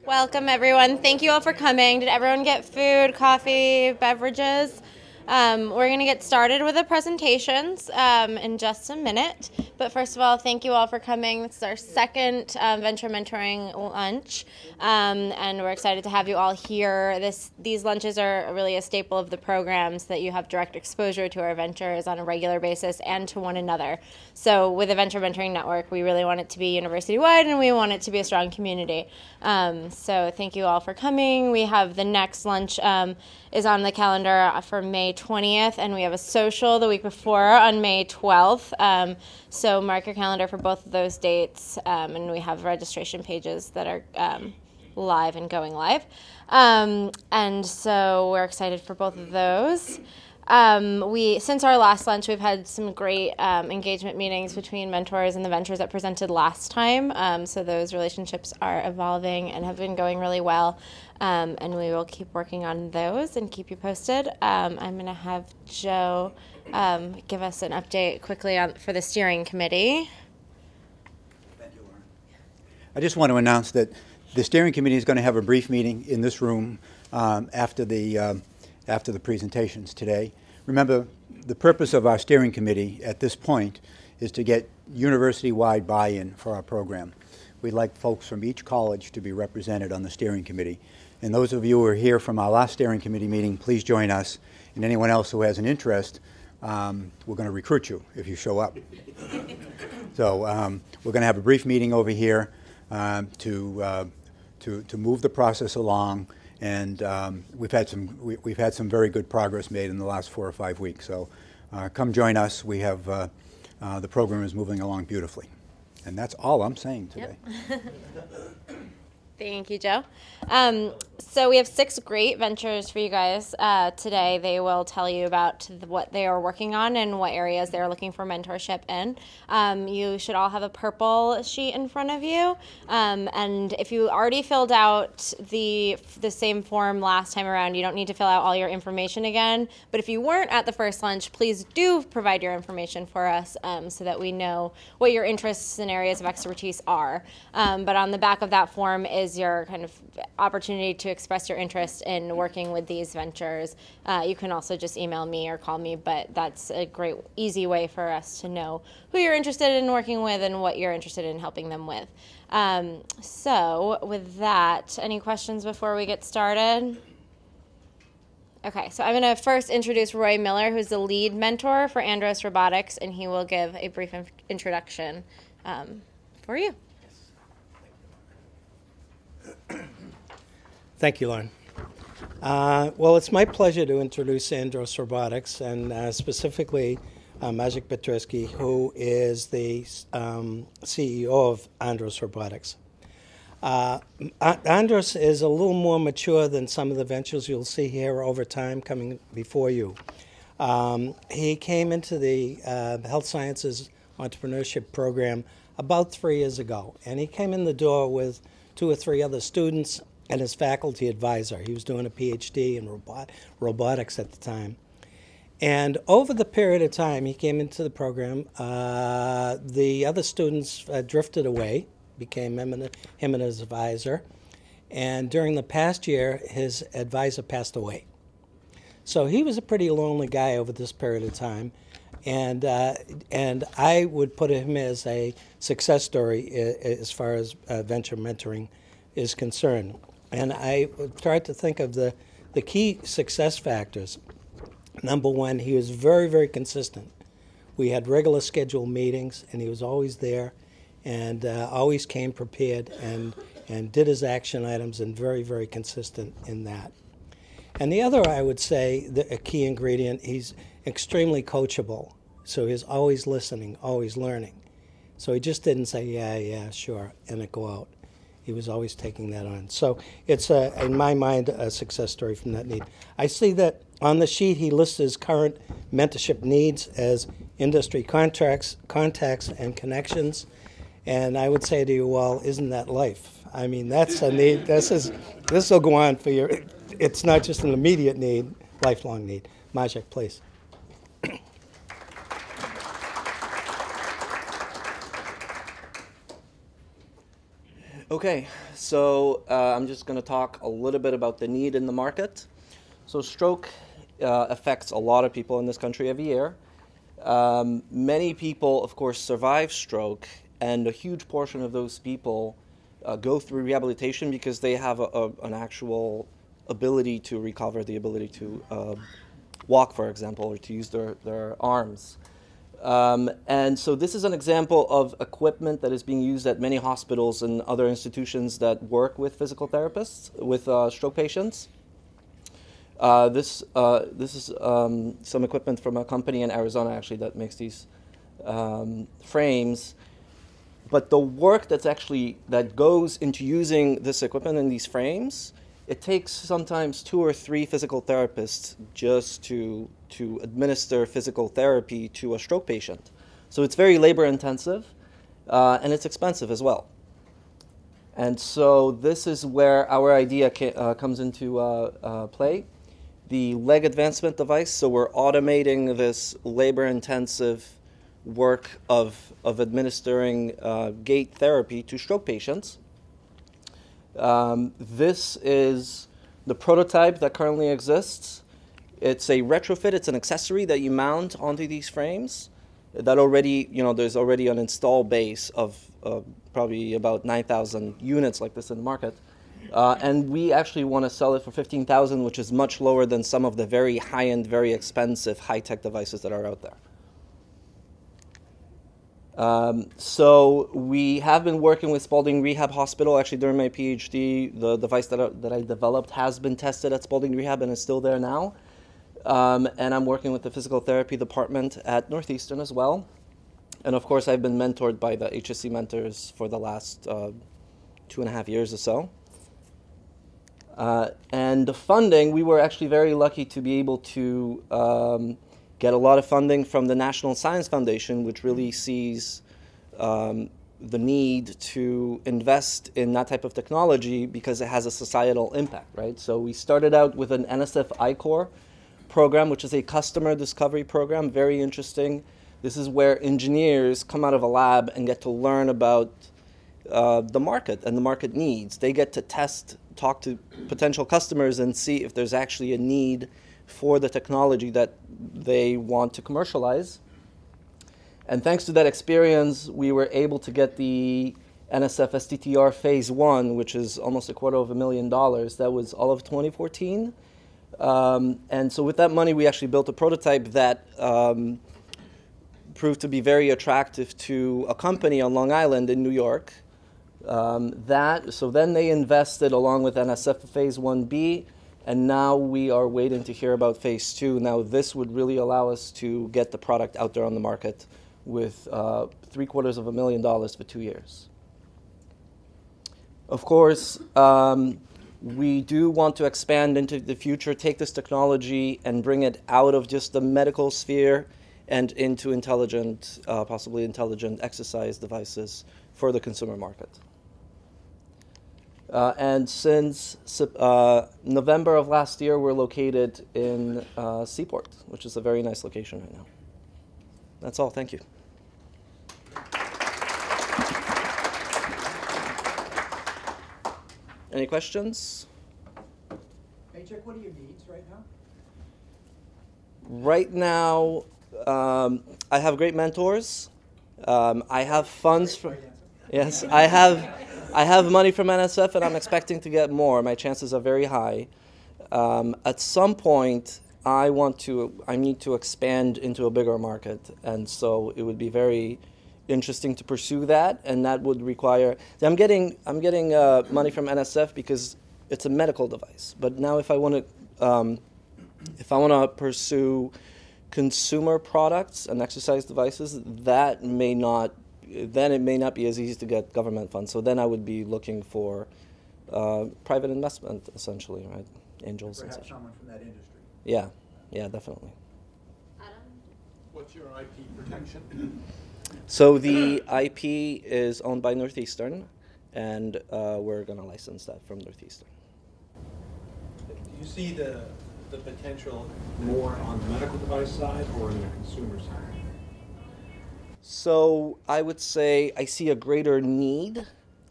Welcome, everyone. Thank you all for coming. Did everyone get food, coffee, beverages? We're going to get started with the presentations in just a minute. But first of all, thank you all for coming. This is our second Venture Mentoring lunch, and we're excited to have you all here. These lunches are really a staple of the program, so that you have direct exposure to our ventures on a regular basis and to one another. So with the Venture Mentoring Network, we really want it to be university-wide, and we want it to be a strong community. So thank you all for coming. We have the next lunch is on the calendar for May 20th, and we have a social the week before on May 12th. So mark your calendar for both of those dates, and we have registration pages that are live and going live. And so we're excited for both of those. Since our last lunch, we've had some great engagement meetings between mentors and the ventures that presented last time. So those relationships are evolving and have been going really well. And we will keep working on those and keep you posted. I'm going to have Joe give us an update quickly for the steering committee. Thank you, Lauren. I just want to announce that the steering committee is going to have a brief meeting in this room after the presentations today. Remember, the purpose of our steering committee at this point is to get university-wide buy-in for our program. We'd like folks from each college to be represented on the steering committee. And those of you who are here from our last steering committee meeting, please join us. And anyone else who has an interest, we're going to recruit you if you show up. So we're going to have a brief meeting over here to move the process along. And we've had some very good progress made in the last 4 or 5 weeks. So come join us. We have the program is moving along beautifully, and that's all I'm saying today. Yep. Thank you, Joe. So we have 6 great ventures for you guys today. They will tell you about what they are working on and what areas they're looking for mentorship in. You should all have a purple sheet in front of you. And if you already filled out the same form last time around, you don't need to fill out all your information again. But if you weren't at the first lunch, please do provide your information for us so that we know what your interests and areas of expertise are. But on the back of that form is your kind of opportunity to express your interest in working with these ventures. You can also just email me or call me, but that's a great, easy way for us to know who you're interested in working with and what you're interested in helping them with. So with that, any questions before we get started? Okay, so I'm going to first introduce Roy Miller, who's the lead mentor for AndrosRobotics, and he will give a brief introduction for you. Thank you, Lauren. Well, it's my pleasure to introduce AndrosRobotics, and specifically Maciej Pietrusinski, who is the CEO of AndrosRobotics. Andros is a little more mature than some of the ventures you'll see here over time coming before you. He came into the Health Sciences Entrepreneurship Program about 3 years ago, and he came in the door with 2 or 3 other students and his faculty advisor. He was doing a PhD in robotics at the time. And over the period of time he came into the program, the other students drifted away, became him and his advisor. And during the past year, his advisor passed away. So he was a pretty lonely guy over this period of time. And I would put him as a success story as far as venture mentoring is concerned. And I tried to think of the key success factors. Number one, he was very, very consistent. We had regular scheduled meetings, and he was always there and always came prepared and did his action items, and very, very consistent in that. And the other, I would say, a key ingredient, he's extremely coachable. So he's always listening, always learning. So he just didn't say, yeah, sure, and then go out. He was always taking that on. So it's, in my mind, a success story from that need. I see that on the sheet he lists his current mentorship needs as industry contacts, and connections. And I would say to you, well, isn't that life? I mean, that's a need. This will go on for your, it's not just an immediate need, lifelong need. Maciej, please. Okay, so I'm just going to talk a little bit about the need in the market. So stroke affects a lot of people in this country every year. Many people, of course, survive stroke, and a huge portion of those people go through rehabilitation because they have an actual ability to recover, the ability to walk, for example, or to use their arms. And so this is an example of equipment that is being used at many hospitals and other institutions that work with physical therapists, with stroke patients. This is some equipment from a company in Arizona, actually, that makes these frames. But the work that goes into using this equipment and these frames, it takes sometimes 2 or 3 physical therapists just to administer physical therapy to a stroke patient. So it's very labor intensive, and it's expensive as well. And so this is where our idea comes into play. The leg advancement device, so we're automating this labor intensive work of administering gait therapy to stroke patients. This is the prototype that currently exists. It's a retrofit, it's an accessory that you mount onto these frames that already, there's already an install base of probably about 9,000 units like this in the market. And we actually want to sell it for $15,000, which is much lower than some of the very high-end, very expensive, high-tech devices that are out there. So we have been working with Spalding Rehab Hospital. Actually, during my PhD, the device that I developed has been tested at Spalding Rehab and is still there now. And I'm working with the physical therapy department at Northeastern as well. And of course, I've been mentored by the HSC mentors for the last 2.5 years or so. And the funding, we were actually very lucky to be able to get a lot of funding from the National Science Foundation, which really sees the need to invest in that type of technology because it has a societal impact, right? So we started out with an NSF I-Core program, which is a customer discovery program, very interesting. This is where engineers come out of a lab and get to learn about the market and the market needs. They get to talk to potential customers and see if there's actually a need for the technology that they want to commercialize. And thanks to that experience, we were able to get the NSF STTR Phase 1, which is almost $250,000. That was all of 2014. And so with that money, we actually built a prototype that proved to be very attractive to a company on Long Island in New York. So then they invested along with NSF Phase 1B, and now we are waiting to hear about Phase 2. Now this would really allow us to get the product out there on the market with $750,000 for 2 years. Of course, we do want to expand into the future, take this technology and bring it out of just the medical sphere and into intelligent, possibly intelligent exercise devices for the consumer market. And since November of last year, we're located in Seaport, which is a very nice location right now. That's all. Thank you. Any questions? Paycheck, what are your needs right now? Right now, I have great mentors. I have funds from. Yes, I have money from NSF, and I'm expecting to get more. My chances are very high. At some point, I need to expand into a bigger market, and so it would be very interesting to pursue that, and that would require. I'm getting money from NSF because it's a medical device. But now, if I want to pursue consumer products and exercise devices, that may not. Then it may not be as easy to get government funds. So then I would be looking for private investment, essentially, right? Angels and such. Someone from that industry. Yeah, definitely. Adam? What's your IP protection? So the IP is owned by Northeastern, and we're going to license that from Northeastern. Do you see the potential more on the medical device side or on the consumer side? So I would say I see a greater need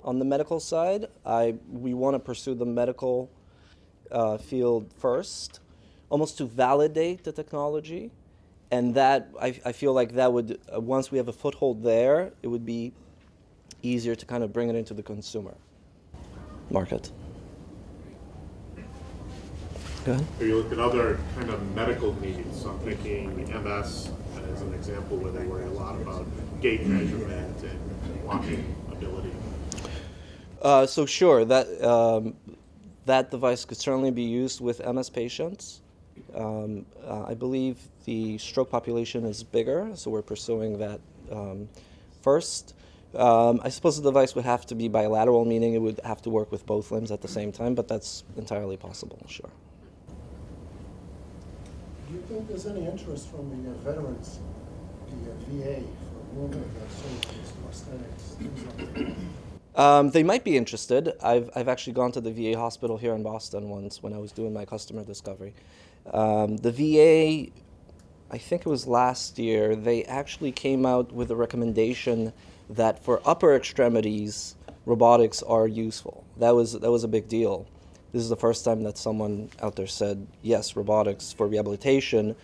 On the medical side, we want to pursue the medical field first, almost to validate the technology. And that, I feel like that would, once we have a foothold there, it would be easier to kind of bring it into the consumer market. Go ahead. Have you looked at other kind of medical needs? So I'm thinking MS as an example where they worry a lot about gait measurement and walking ability. So sure, that device could certainly be used with MS patients. I believe the stroke population is bigger, so we're pursuing that first. I suppose the device would have to be bilateral, meaning it would have to work with both limbs at the same time, but that's entirely possible, sure. Do you think there's any interest from the veterans, the VA, for movement surgeries, prosthetics, things like that? They might be interested. I've actually gone to the VA hospital here in Boston once when I was doing my customer discovery. The VA, I think it was last year, they actually came out with a recommendation that for upper extremities, robotics are useful. That was a big deal. This is the first time that someone out there said, yes, robotics for rehabilitation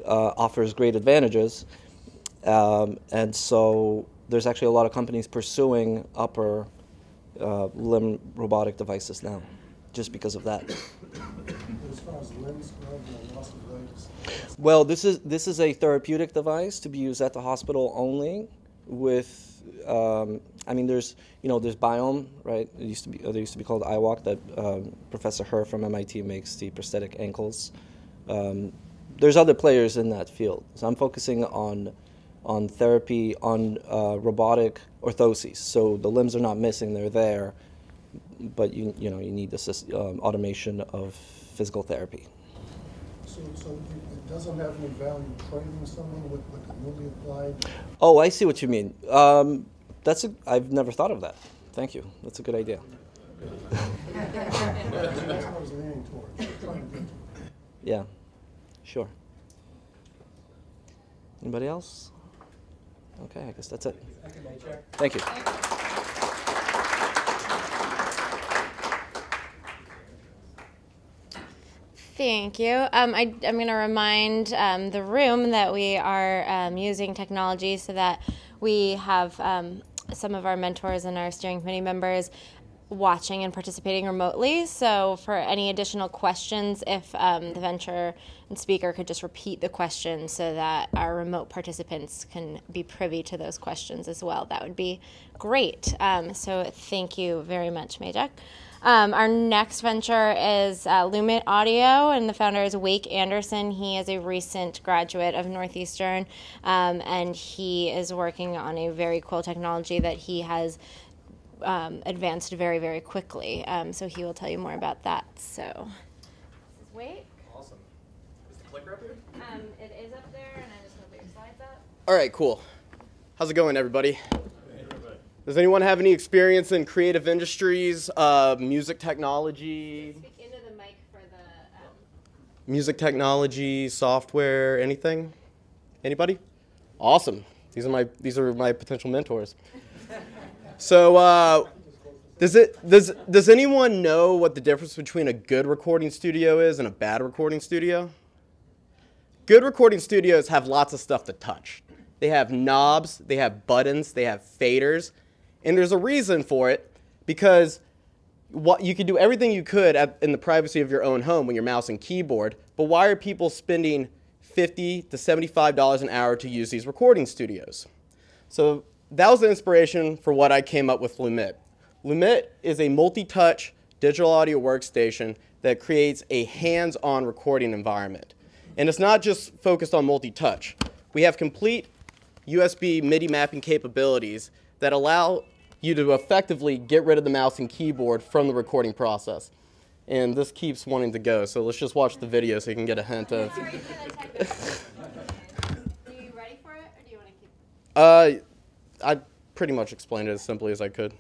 offers great advantages. And so there's actually a lot of companies pursuing upper limb robotic devices now, just because of that. As far as limbs go, the loss of legs? Well, this is a therapeutic device to be used at the hospital only. With, I mean, there's Biome, right? They used to be called iWalk. That Professor Herr from MIT makes the prosthetic ankles. There's other players in that field. So I'm focusing on therapy, on robotic orthoses. So the limbs are not missing; they're there, but you need this automation of physical therapy. So it doesn't have any value training someone with the newly applied? Oh, I see what you mean. I've never thought of that. Thank you. That's a good idea. That's what I was leaning towards. Yeah, sure. Anybody else? Okay, I guess that's it. Thank you. Thank you. I'm going to remind the room that we are using technology so that we have some of our mentors and our steering committee members watching and participating remotely. So for any additional questions, if the venture and speaker could just repeat the question so that our remote participants can be privy to those questions as well, that would be great. So thank you very much, Maciej. Our next venture is Lumit Audio, and the founder is Wake Anderson. He is a recent graduate of Northeastern, and he is working on a very cool technology that he has advanced very, very quickly. So he will tell you more about that. So, this is Wake. Awesome. Is the clicker up here? It is up there, and I'm just going to put your slides up. All right, cool. How's it going, everybody? Does anyone have any experience in creative industries, music technology? Speak into the mic for the... Music technology, software, anything? Anybody? Awesome. These are my potential mentors. So, does anyone know what the difference between a good recording studio is and a bad recording studio? Good recording studios have lots of stuff to touch. They have knobs, they have buttons, they have faders. And there's a reason for it, because you could do everything you could in the privacy of your own home with your mouse and keyboard, but why are people spending $50 to $75 an hour to use these recording studios? So that was the inspiration for what I came up with Lumit. Lumit is a multi-touch digital audio workstation that creates a hands-on recording environment. And it's not just focused on multi-touch. We have complete USB MIDI mapping capabilities that allow you to effectively get rid of the mouse and keyboard from the recording process. And this keeps wanting to go, so let's just watch the video so you can get a hint of... Are you ready for it, or do you want to keep... I pretty much explained it as simply as I could.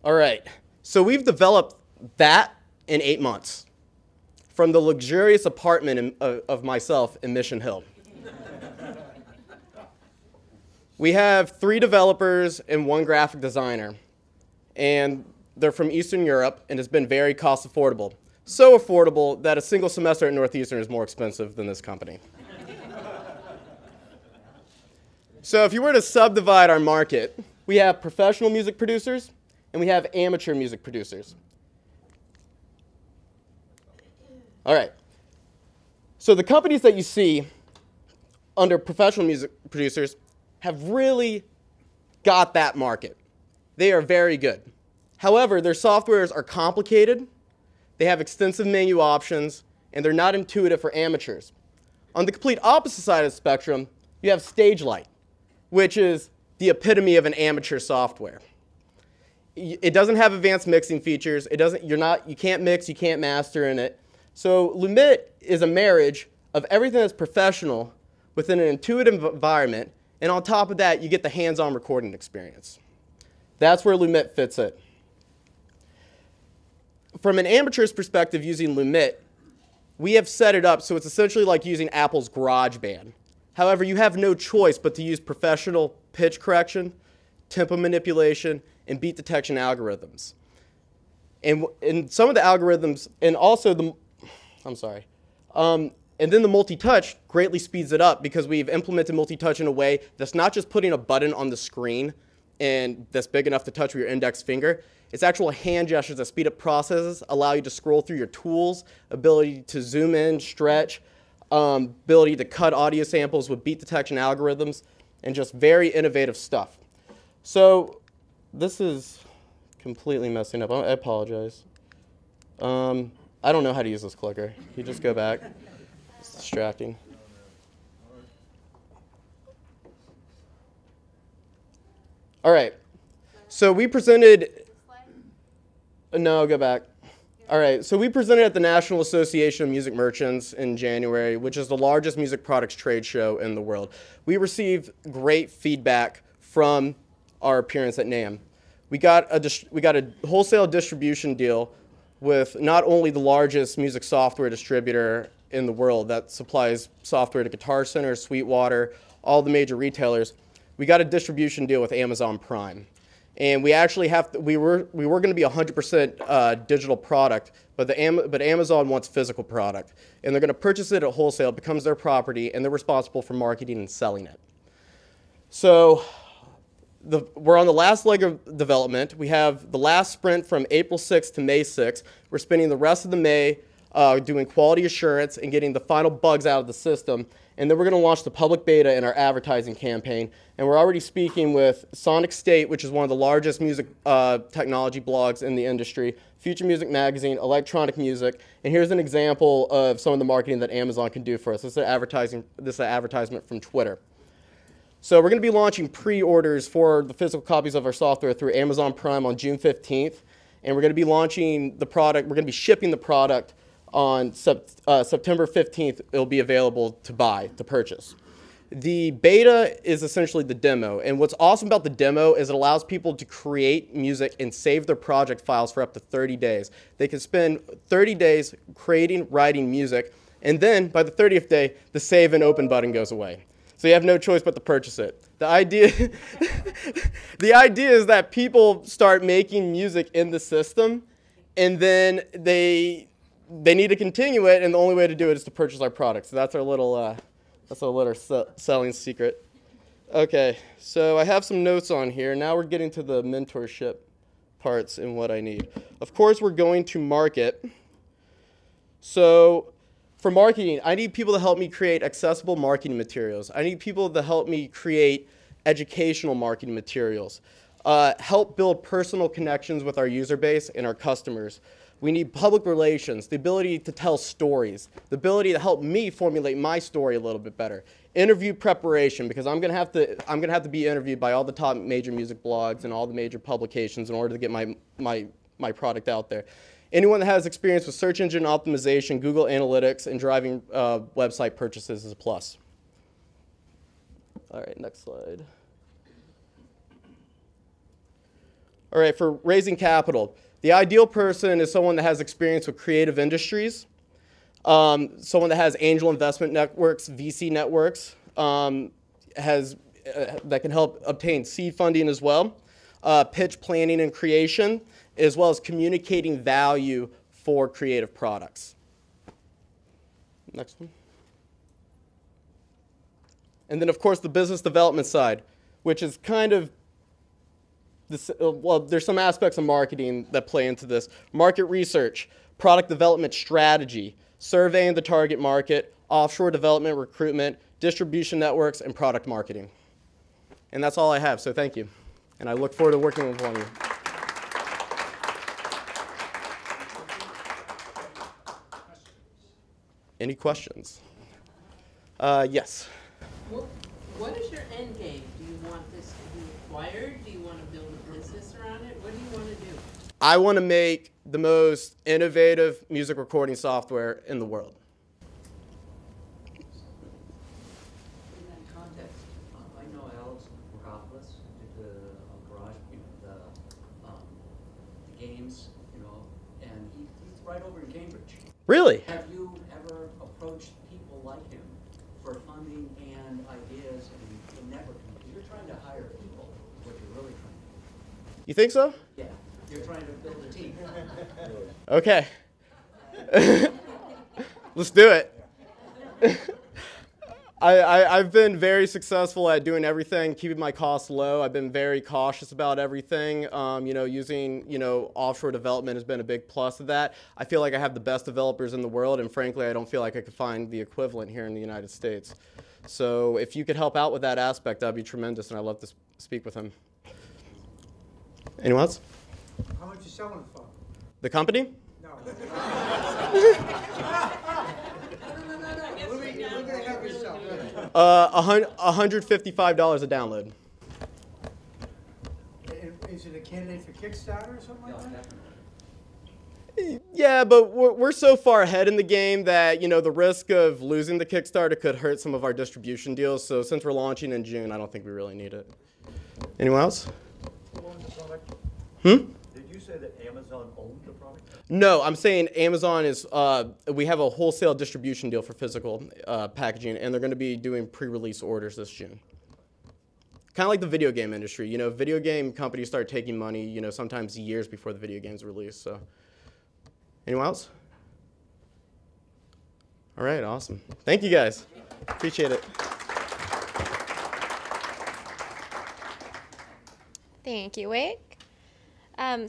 All right. So we've developed that in 8 months from the luxurious apartment of myself in Mission Hill. We have 3 developers and 1 graphic designer, and they're from Eastern Europe, and it's been very cost affordable. So affordable that a single semester at Northeastern is more expensive than this company. So if you were to subdivide our market, we have professional music producers, and we have amateur music producers. All right. So the companies that you see under professional music producers have really got that market. They are very good. However, their softwares are complicated, they have extensive menu options, and they're not intuitive for amateurs. On the complete opposite side of the spectrum, you have StageLight, which is the epitome of an amateur software. It doesn't have advanced mixing features. You can't mix, you can't master in it. So Lumit is a marriage of everything that's professional within an intuitive environment, and on top of that, you get the hands-on recording experience. That's where Lumit fits in. From an amateur's perspective using Lumit, we have set it up so it's essentially like using Apple's GarageBand. However, you have no choice but to use professional pitch correction, tempo manipulation, and beat detection algorithms. And some of the algorithms, and also the, and then the multi-touch greatly speeds it up because we've implemented multi-touch in a way that's not just putting a button on the screen and that's big enough to touch with your index finger. It's actual hand gestures that speed up processes, allow you to scroll through your tools, ability to zoom in, stretch, ability to cut audio samples with beat detection algorithms, and just very innovative stuff. So this is completely messing up. I apologize. I don't know how to use this clicker. Can you just go back? It's distracting. All right. So we presented. No, go back. All right. So we presented at the National Association of Music Merchants in January, which is the largest music products trade show in the world. We received great feedback from our appearance at NAMM. We got a wholesale distribution deal with not only the largest music software distributor in the world that supplies software to Guitar Center, Sweetwater, all the major retailers. We got a distribution deal with Amazon Prime. And we actually we were going to be 100% digital product, but Amazon wants physical product. And they're going to purchase it at wholesale, it becomes their property, and they're responsible for marketing and selling it. So we're on the last leg of development. We have the last sprint from April 6th to May 6th. We're spending the rest of the May doing quality assurance and getting the final bugs out of the system. And then we're going to launch the public beta in our advertising campaign. And we're already speaking with Sonic State, which is one of the largest music technology blogs in the industry, Future Music Magazine, Electronic Music. And here's an example of some of the marketing that Amazon can do for us. This is an advertisement from Twitter. So we're going to be launching pre-orders for the physical copies of our software through Amazon Prime on June 15th. And we're going to be launching the product, we're going to be shipping the product on September 15th. It'll be available to buy, to purchase. The beta is essentially the demo. And what's awesome about the demo is it allows people to create music and save their project files for up to 30 days. They can spend 30 days creating, writing music, and then by the 30th day, the save and open button goes away. So you have no choice but to purchase it. The idea is that people start making music in the system, and then they need to continue it, and the only way to do it is to purchase our product. So that's our little selling secret. Okay, so I have some notes on here. Now we're getting to the mentorship parts and what I need. Of course, we're going to market. So for marketing, I need people to help me create accessible marketing materials. I need people to help me create educational marketing materials. Help build personal connections with our user base and our customers. We need public relations, the ability to tell stories, the ability to help me formulate my story a little bit better. Interview preparation, because I'm gonna have to be interviewed by all the top major music blogs and all the major publications in order to get my product out there. Anyone that has experience with search engine optimization, Google Analytics, and driving website purchases is a plus. All right, next slide. All right, for raising capital, the ideal person is someone that has experience with creative industries, someone that has angel investment networks, VC networks, that can help obtain seed funding as well, pitch planning and creation, as well as communicating value for creative products. Next one. And then, of course, the business development side, which is kind of well, there's some aspects of marketing that play into this. Market research, product development strategy, surveying the target market, offshore development, recruitment, distribution networks, and product marketing. And that's all I have, so thank you. And I look forward to working with one of you. Any questions? Yes. What is your end game? Do you want this to be acquired? Do you want to build a business around it? What do you want to do? I want to make the most innovative music recording software in the world. In that context, I know Alex Moropoulos did the garage, the games, and he's right over in Cambridge. Really? Have you ever approached people like him for funding and ideas and networking? Because you're trying to hire people, is what you're really trying to do. You think so? Yeah, you're trying to build a team. Okay. Let's do it. I've been very successful at doing everything, keeping my costs low. I've been very cautious about everything. Using offshore development has been a big plus of that. I feel like I have the best developers in the world, and frankly, I don't feel like I could find the equivalent here in the United States. So if you could help out with that aspect, that'd be tremendous, and I'd love to speak with him. Anyone else? How much you selling for? The company? No. $155 a download. Is it a candidate for Kickstarter or something like that? Yeah, but we're so far ahead in the game that, the risk of losing the Kickstarter could hurt some of our distribution deals. So since we're launching in June, I don't think we really need it. Anyone else? Who owns the product? Did you say that Amazon owned the product? No, I'm saying Amazon is, we have a wholesale distribution deal for physical packaging, and they're going to be doing pre-release orders this June. Kind of like the video game industry. Video game companies start taking money, sometimes years before the video game's released. So, anyone else? All right, awesome. Thank you, guys. Appreciate it. Thank you, Wake.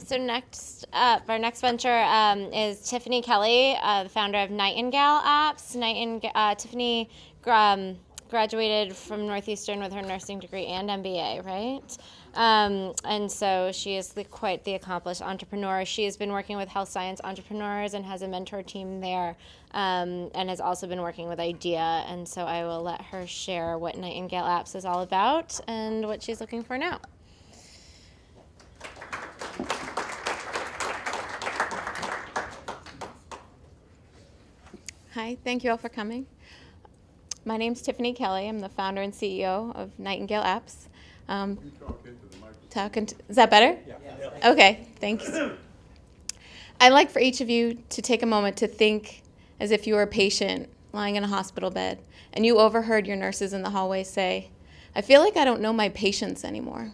So next up, our next venture is Tiffany Kelley, the founder of Nightingale apps. Tiffany graduated from Northeastern with her nursing degree and MBA, right? And so she is quite the accomplished entrepreneur. She has been working with health science entrepreneurs and has a mentor team there, and has also been working with IDEA. And so I will let her share what Nightingale apps is all about and what she's looking for now. Hi, thank you all for coming. My name is Tiffany Kelley. I'm the founder and CEO of Nightingale Apps. Is that better? Yeah. Okay, thanks. I'd like for each of you to take a moment to think as if you were a patient lying in a hospital bed and you overheard your nurses in the hallway say, "I feel like I don't know my patients anymore."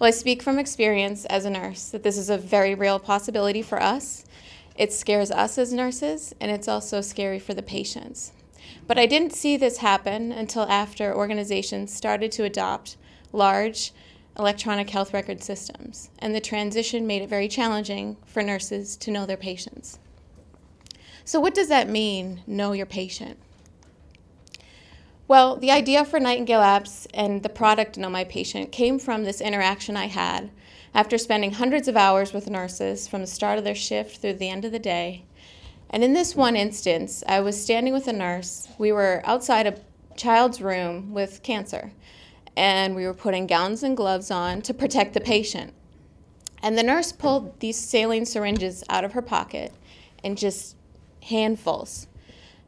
Well, I speak from experience as a nurse that this is a very real possibility for us. It scares us as nurses, and it's also scary for the patients. But I didn't see this happen until after organizations started to adopt large electronic health record systems, and the transition made it very challenging for nurses to know their patients. So what does that mean, know your patient? Well, the idea for Nightingale Apps and the product Know My Patient came from this interaction I had after spending hundreds of hours with nurses from the start of their shift through the end of the day. And in this one instance, I was standing with a nurse. We were outside a child's room with cancer, and we were putting gowns and gloves on to protect the patient. And the nurse pulled these saline syringes out of her pocket, and just handfuls,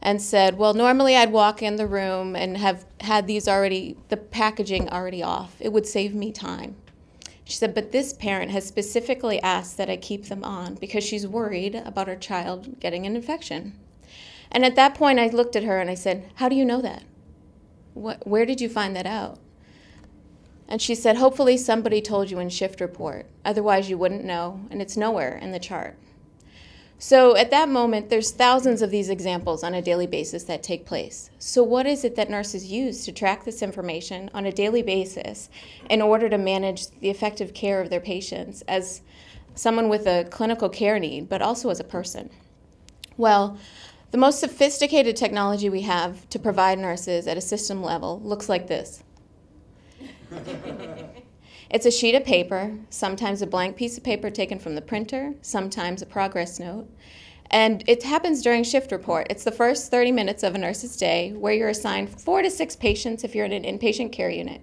and said, well, normally I'd walk in the room and have had these already, the packaging already off. It would save me time. She said, but this parent has specifically asked that I keep them on because she's worried about her child getting an infection. And at that point, I looked at her and I said, how do you know that? Where did you find that out? And she said, hopefully somebody told you in shift report. Otherwise, you wouldn't know, and it's nowhere in the chart. So at that moment, there's thousands of these examples on a daily basis that take place. So what is it that nurses use to track this information on a daily basis in order to manage the effective care of their patients as someone with a clinical care need, but also as a person? Well, the most sophisticated technology we have to provide nurses at a system level looks like this. It's a sheet of paper, sometimes a blank piece of paper taken from the printer, sometimes a progress note. And it happens during shift report. It's the first 30 minutes of a nurse's day where you're assigned 4 to 6 patients if you're in an inpatient care unit.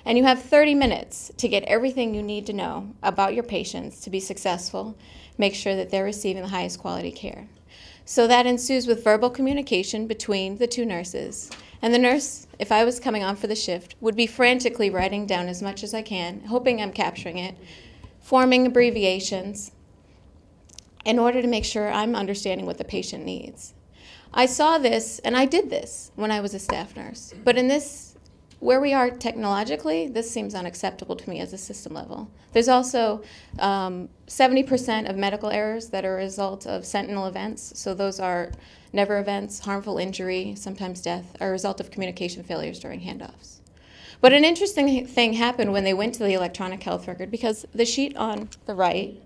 And you have 30 minutes to get everything you need to know about your patients to be successful, make sure that they're receiving the highest quality care. So that ensues with verbal communication between the two nurses. And the nurse, if I was coming on for the shift, would be frantically writing down as much as I can, hoping I'm capturing it, forming abbreviations in order to make sure I'm understanding what the patient needs. I saw this, and I did this when I was a staff nurse. But in this, where we are technologically, this seems unacceptable to me as a system level. There's also 70% of medical errors that are a result of sentinel events. So those are never events, harmful injury, sometimes death, are a result of communication failures during handoffs. But an interesting thing happened when they went to the electronic health record, because the sheet on the right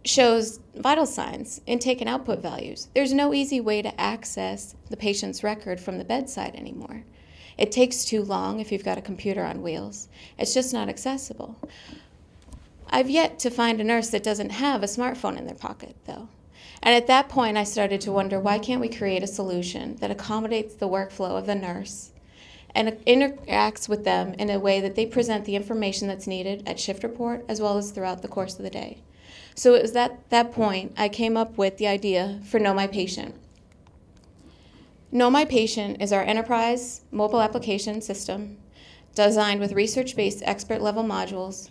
shows vital signs, intake and output values. There's no easy way to access the patient's record from the bedside anymore. It takes too long if you've got a computer on wheels. It's just not accessible. I've yet to find a nurse that doesn't have a smartphone in their pocket, though. And at that point, I started to wonder, why can't we create a solution that accommodates the workflow of the nurse and interacts with them in a way that they present the information that's needed at shift report as well as throughout the course of the day. So it was at that point I came up with the idea for Know My Patient. Know My Patient is our enterprise mobile application system designed with research-based expert-level modules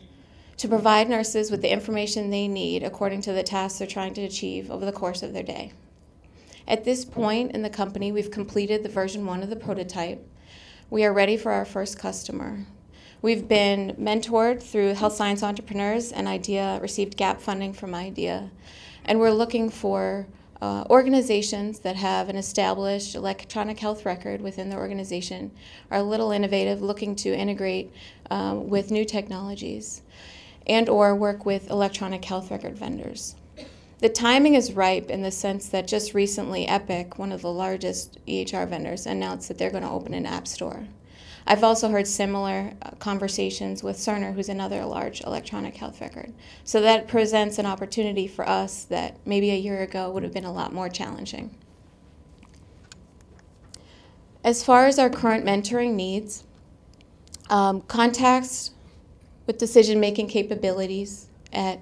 to provide nurses with the information they need according to the tasks they're trying to achieve over the course of their day. At this point in the company, we've completed the version 1 of the prototype. We are ready for our first customer. We've been mentored through Health Science Entrepreneurs, and IDEA received gap funding from IDEA. And we're looking for organizations that have an established electronic health record within their organization, are a little innovative, looking to integrate with new technologies, and or work with electronic health record vendors. The timing is ripe in the sense that just recently Epic, one of the largest EHR vendors, announced that they're going to open an app store. I've also heard similar conversations with Cerner, who's another large electronic health record. So that presents an opportunity for us that maybe a year ago would have been a lot more challenging. As far as our current mentoring needs, contacts with decision-making capabilities at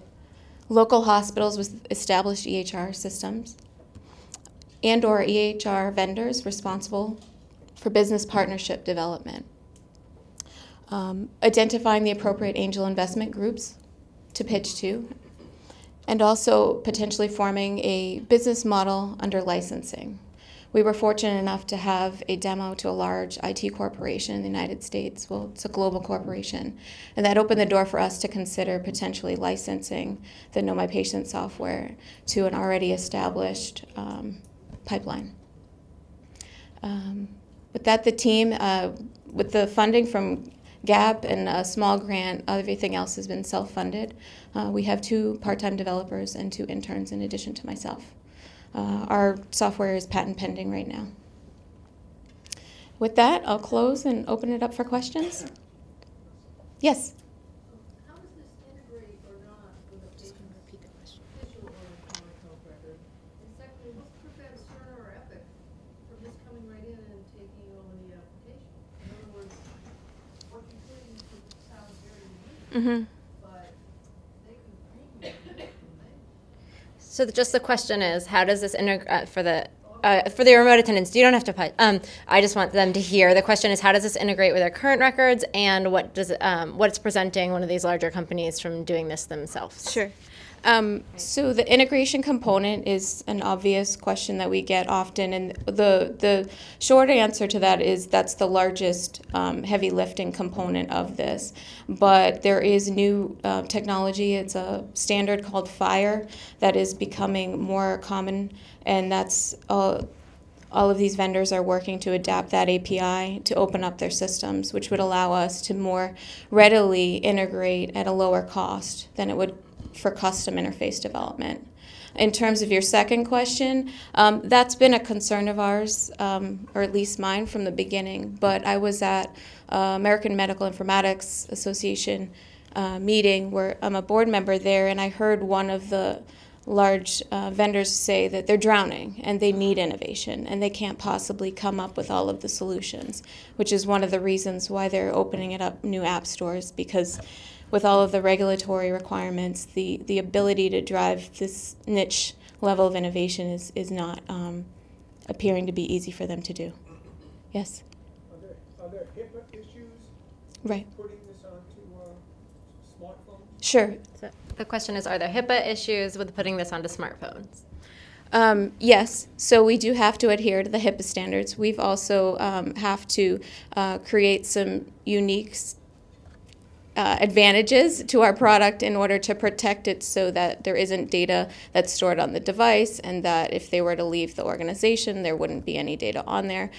local hospitals with established EHR systems and or EHR vendors responsible for business partnership development. Identifying the appropriate angel investment groups to pitch to, and also potentially forming a business model under licensing. We were fortunate enough to have a demo to a large IT corporation in the United States. Well, it's a global corporation. And that opened the door for us to consider potentially licensing the Know My Patient software to an already established pipeline. With that, the team, with the funding from GAP and a small grant, everything else has been self-funded. We have 2 part-time developers and 2 interns in addition to myself. Our software is patent pending right now. With that, I'll close and open it up for questions. Yes? How does this integrate or not with a patient's official or electronic health record? And secondly, what prevents Cerner or Epic from just coming right in and taking over the application? In other words, what you're doing sounds very unique, but they can. So just the question is, how does this integrate for the for the remote attendants, you don't have to put. I just want them to hear. The question is, how does this integrate with our current records, and what's preventing one of these larger companies from doing this themselves? Sure. So the integration component is an obvious question that we get often, and the short answer to that is that's the largest heavy lifting component of this. But there is new technology. It's a standard called FHIR that is becoming more common, and that's all of these vendors are working to adapt that API to open up their systems, which would allow us to more readily integrate at a lower cost than it would for custom interface development. In terms of your second question, that's been a concern of ours, or at least mine from the beginning. But I was at American Medical Informatics Association meeting where I'm a board member there, and I heard one of the large vendors say that they're drowning and they need innovation and they can't possibly come up with all of the solutions, which is one of the reasons why they're opening it up new app stores, because with all of the regulatory requirements, the ability to drive this niche level of innovation is not appearing to be easy for them to do. Yes? Are there HIPAA issues? Right. Putting this onto smartphones? Sure. So the question is, are there HIPAA issues with putting this onto smartphones? Yes, so we do have to adhere to the HIPAA standards. We've also have to create some unique advantages to our product in order to protect it so that there isn't data that's stored on the device, and that if they were to leave the organization, there wouldn't be any data on there.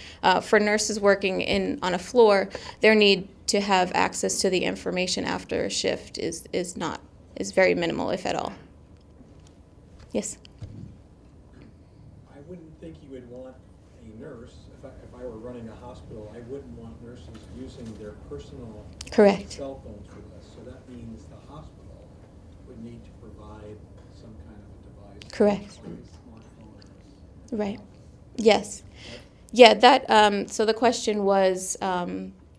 For nurses working on a floor, their need to have access to the information after a shift is very minimal, if at all. Yes? I wouldn't think you would want a nurse, if I were running a hospital, I wouldn't want nurses using their personal Correct. cell phones with us. So that means the hospital would need to provide some kind of a device. Correct. Smartphone. Right. Yes. Yeah, that, so the question was,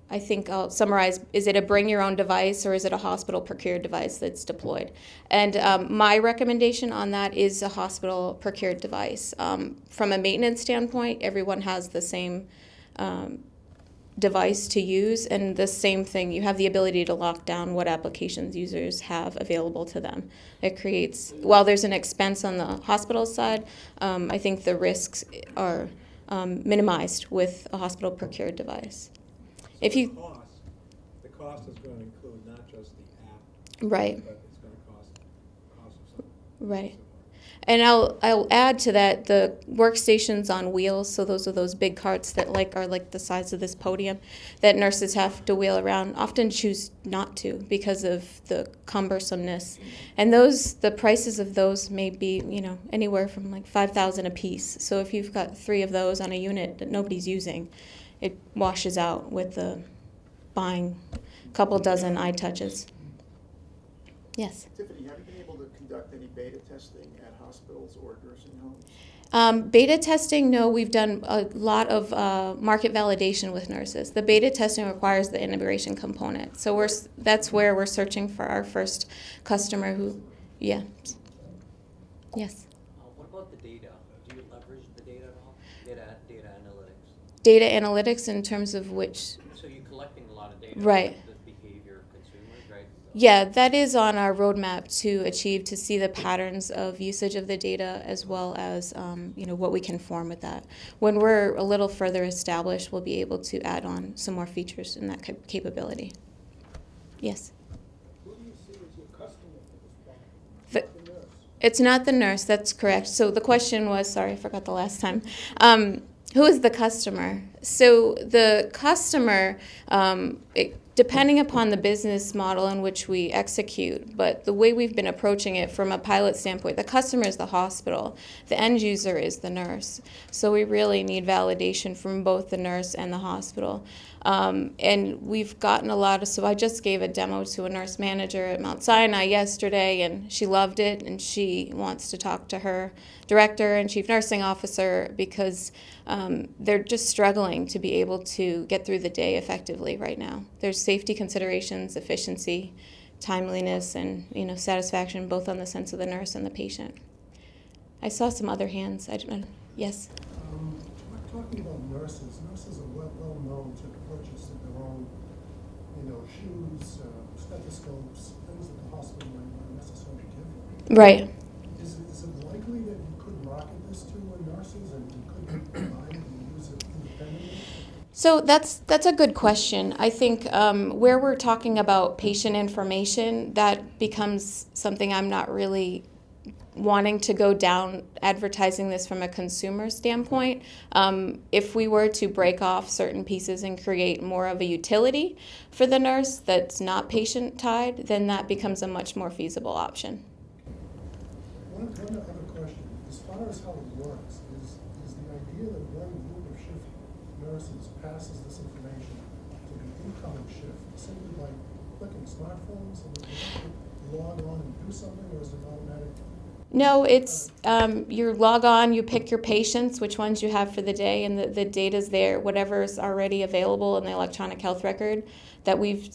I think I'll summarize, is it a bring your own device or is it a hospital procured device that's deployed? And my recommendation on that is a hospital procured device. From a maintenance standpoint, everyone has the same device to use, and the same thing, you have the ability to lock down what applications users have available to them. It creates, while there's an expense on the hospital side, I think the risks are minimized with a hospital procured device. If you the cost is going to include not just the app, right, but it's going to cost of something. Right. And I'll add to that the workstations on wheels. So those are those big carts that are like the size of this podium that nurses have to wheel around. Often choose not to because of the cumbersomeness. And the prices of those may be anywhere from like $5,000 a piece. So if you've got 3 of those on a unit that nobody's using, it washes out with the buying a couple dozen iTouches. Yes. Tiffany, have you been able to conduct any beta testing at hospitals or nursing homes? Beta testing, no. We've done a lot of market validation with nurses. The beta testing requires the integration component. So that's where we're searching for our first customer who, yeah. Yes. What about the data? Do you leverage the data at all? Data analytics? Data analytics in terms of which? So you're collecting a lot of data. Right. The behavior of consumers, right? Yeah, that is on our roadmap to see the patterns of usage of the data as well as what we can form with that. When we're a little further established, we'll be able to add on some more features in that capability. Yes. Who do you see as your customer for this product? Not the nurse. It's not the nurse, that's correct. So the question was, sorry, I forgot the last time. Who is the customer? So the customer, depending upon the business model in which we execute, but the way we've been approaching it from a pilot standpoint, the customer is the hospital, the end user is the nurse. So we really need validation from both the nurse and the hospital. And we've gotten a lot of, so I just gave a demo to a nurse manager at Mount Sinai yesterday, and she loved it, and she wants to talk to her director and chief nursing officer because they're just struggling to be able to get through the day effectively right now. There's safety considerations, efficiency, timeliness, and satisfaction both on the sense of the nurse and the patient. I saw some other hands. I don't know. Yes? talking about nurses. Nurses are well known to purchase their own, shoes, stethoscopes, things that the hospital might not necessarily give them. Right. Is it likely that you could market this to nurses and you could buy it and use it independently? So that's a good question. I think where we're talking about patient information, that becomes something I'm not really wanting to go down advertising this from a consumer standpoint. If we were to break off certain pieces and create more of a utility for the nurse that's not patient tied, then that becomes a much more feasible option. One other question, as far as how it works, is the idea that one group of shift nurses passes this information to the incoming shift simply by clicking smartphones and they have to log on and do something, or is it automatic? No, it's you log on, you pick your patients, which ones you have for the day, and the data's there. Whatever's already available in the electronic health record that we've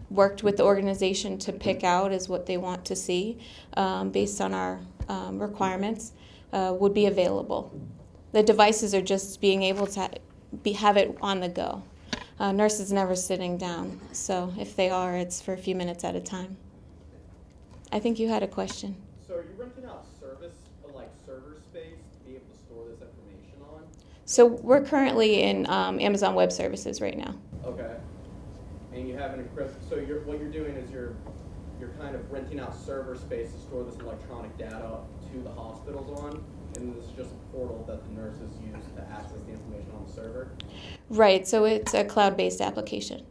worked with the organization to pick out is what they want to see based on our requirements would be available. The devices are just being able to have it on the go. Nurses never sitting down, so if they are, it's for a few minutes at a time. I think you had a question. So are you renting out server space to be able to store this information on? So we're currently in Amazon Web Services right now. Okay. And you have an encrypted, so what you're doing is you're kind of renting out server space to store this electronic data to the hospitals on, and this is just a portal that the nurses use to access the information on the server? Right, so it's a cloud-based application.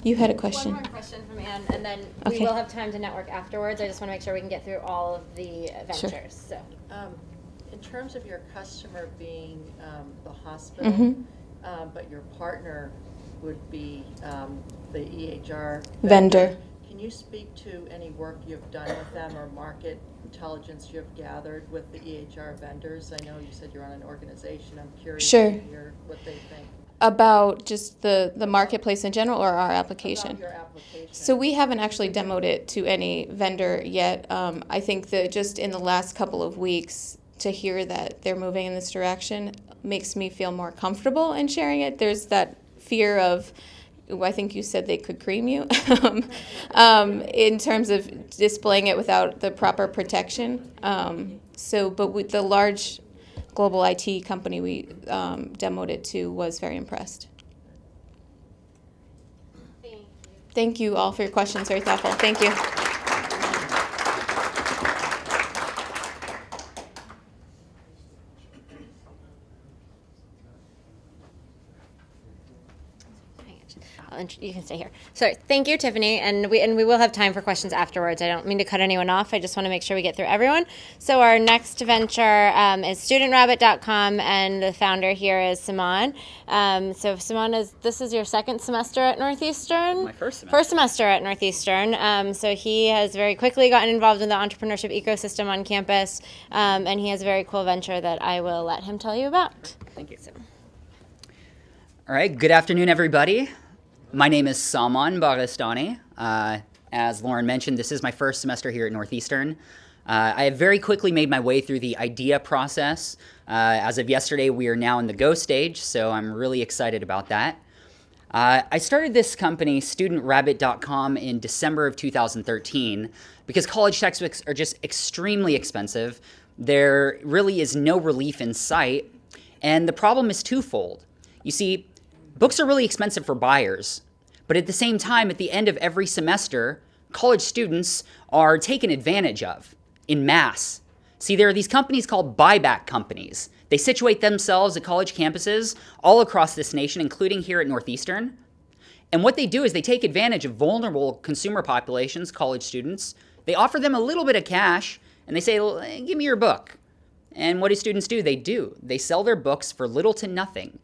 You had a question. One more question from Ann, and then we will have time to network afterwards. I just want to make sure we can get through all of the ventures. Sure. So, in terms of your customer being the hospital, but your partner would be the EHR vendor. Can you speak to any work you've done with them or market intelligence you've gathered with the EHR vendors? I know you said you're on an organization. I'm curious to hear what they think. About just the marketplace in general or our application? About your application. So we haven't actually demoed it to any vendor yet. I think that just in the last couple of weeks to hear that they're moving in this direction makes me feel more comfortable in sharing it. There's that fear of, I think you said they could cream you, in terms of displaying it without the proper protection. But with the large global IT company we demoed it to was very impressed. Thank you all for your questions. Very thoughtful. Thank you. You can stay here. So thank you, Tiffany, and we will have time for questions afterwards. I don't mean to cut anyone off. I just want to make sure we get through everyone. So our next venture is StudentRabbit.com, and the founder here is Saman. So Saman, this is your second semester at Northeastern? My first semester. First semester at Northeastern. So he has very quickly gotten involved in the entrepreneurship ecosystem on campus, and he has a very cool venture that I will let him tell you about. Thank you. All right, good afternoon, everybody. My name is Saman Baghestani. As Lauren mentioned, this is my first semester here at Northeastern. I have very quickly made my way through the idea process. As of yesterday, we are now in the go stage, so I'm really excited about that. I started this company, StudentRabbit.com, in December of 2013 because college textbooks are just extremely expensive. There really is no relief in sight, and the problem is twofold. You see, books are really expensive for buyers, but at the same time, at the end of every semester, college students are taken advantage of in mass. See, there are these companies called buyback companies. They situate themselves at college campuses all across this nation, including here at Northeastern. And what they do is they take advantage of vulnerable consumer populations, college students. They offer them a little bit of cash, and they say, give me your book. And what do students do? They sell their books for little to nothing.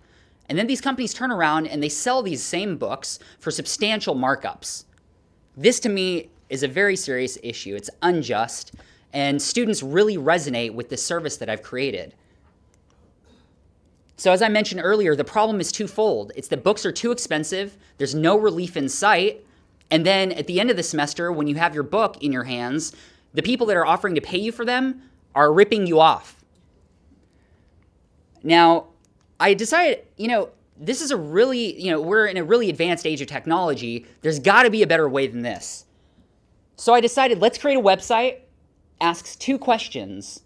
And then these companies turn around and they sell these same books for substantial markups. This, to me, is a very serious issue. It's unjust, and students really resonate with the service that I've created. So as I mentioned earlier, the problem is twofold. It's that books are too expensive, there's no relief in sight, and then at the end of the semester, when you have your book in your hands, the people that are offering to pay you for them are ripping you off. Now, I decided, this is a really, we're in a really advanced age of technology. There's got to be a better way than this. So I decided, let's create a website, asks 2 questions.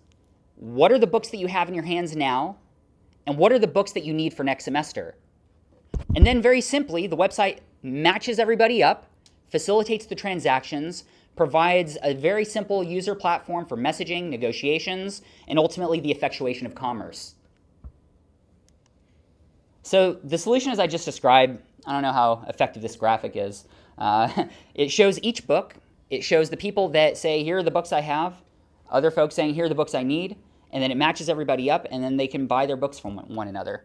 What are the books that you have in your hands now? And what are the books that you need for next semester? And then very simply, the website matches everybody up, facilitates the transactions, provides a very simple user platform for messaging, negotiations, and ultimately the effectuation of commerce. So the solution as I just described, I don't know how effective this graphic is. It shows each book. It shows the people that say, here are the books I have, other folks saying, here are the books I need, and then it matches everybody up, and then they can buy their books from one another.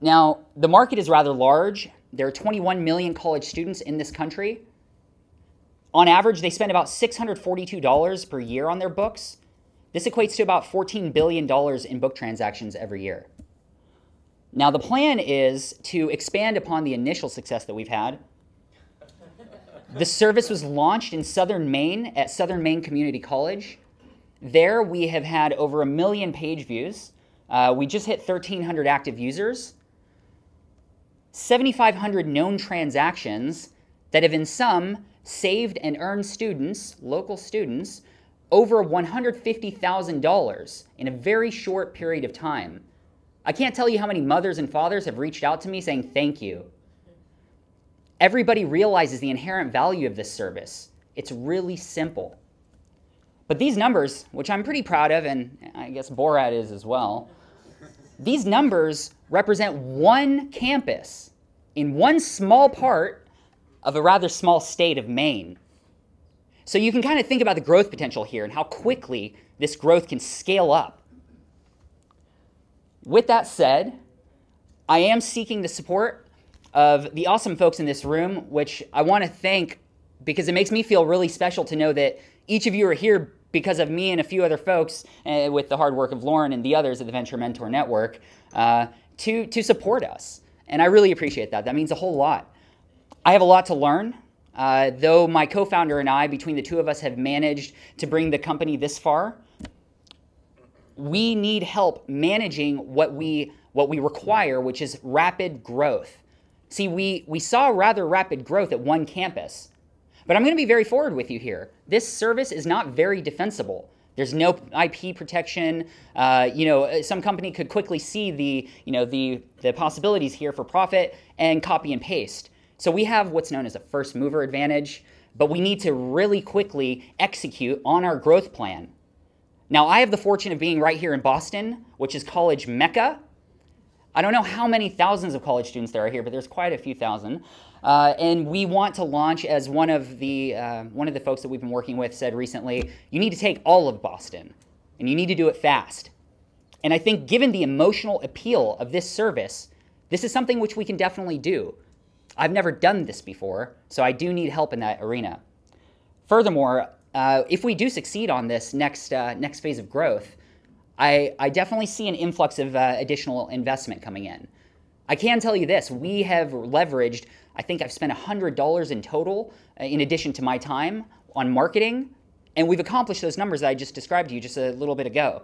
Now, the market is rather large. There are 21 million college students in this country. On average, they spend about $642 per year on their books. This equates to about $14 billion in book transactions every year. Now, the plan is to expand upon the initial success that we've had. The service was launched in Southern Maine at Southern Maine Community College. There, we have had over 1 million page views. We just hit 1,300 active users. 7,500 known transactions that have in sum saved and earned students, local students, over $150,000 in a very short period of time. I can't tell you how many mothers and fathers have reached out to me saying thank you. Everybody realizes the inherent value of this service. It's really simple. But these numbers, which I'm pretty proud of, and I guess Borat is as well, these numbers represent one campus in one small part of a rather small state of Maine. So you can kind of think about the growth potential here and how quickly this growth can scale up. With that said, I am seeking the support of the awesome folks in this room, which I want to thank because it makes me feel really special to know that each of you are here because of me and a few other folks, with the hard work of Lauren and the others at the Venture Mentor Network, to support us. And I really appreciate that. That means a whole lot. I have a lot to learn. Though my co-founder and I, between the two of us, have managed to bring the company this far, we need help managing what we require, which is rapid growth. See, we saw rather rapid growth at one campus. But I'm going to be very forward with you here. This service is not very defensible. There's no IP protection. Some company could quickly see the possibilities here for profit and copy and paste. So we have what's known as a first mover advantage, but we need to really quickly execute on our growth plan. Now, I have the fortune of being right here in Boston, which is college mecca. I don't know how many thousands of college students there are here, but there's quite a few thousand. And we want to launch, as one of the folks that we've been working with said recently, you need to take all of Boston, and you need to do it fast. And I think given the emotional appeal of this service, this is something which we can definitely do. I've never done this before, so I do need help in that arena. Furthermore, if we do succeed on this next phase of growth, I definitely see an influx of additional investment coming in. I can tell you this, we have leveraged, I think I've spent $100 in total, in addition to my time, on marketing, and we've accomplished those numbers that I just described to you just a little bit ago.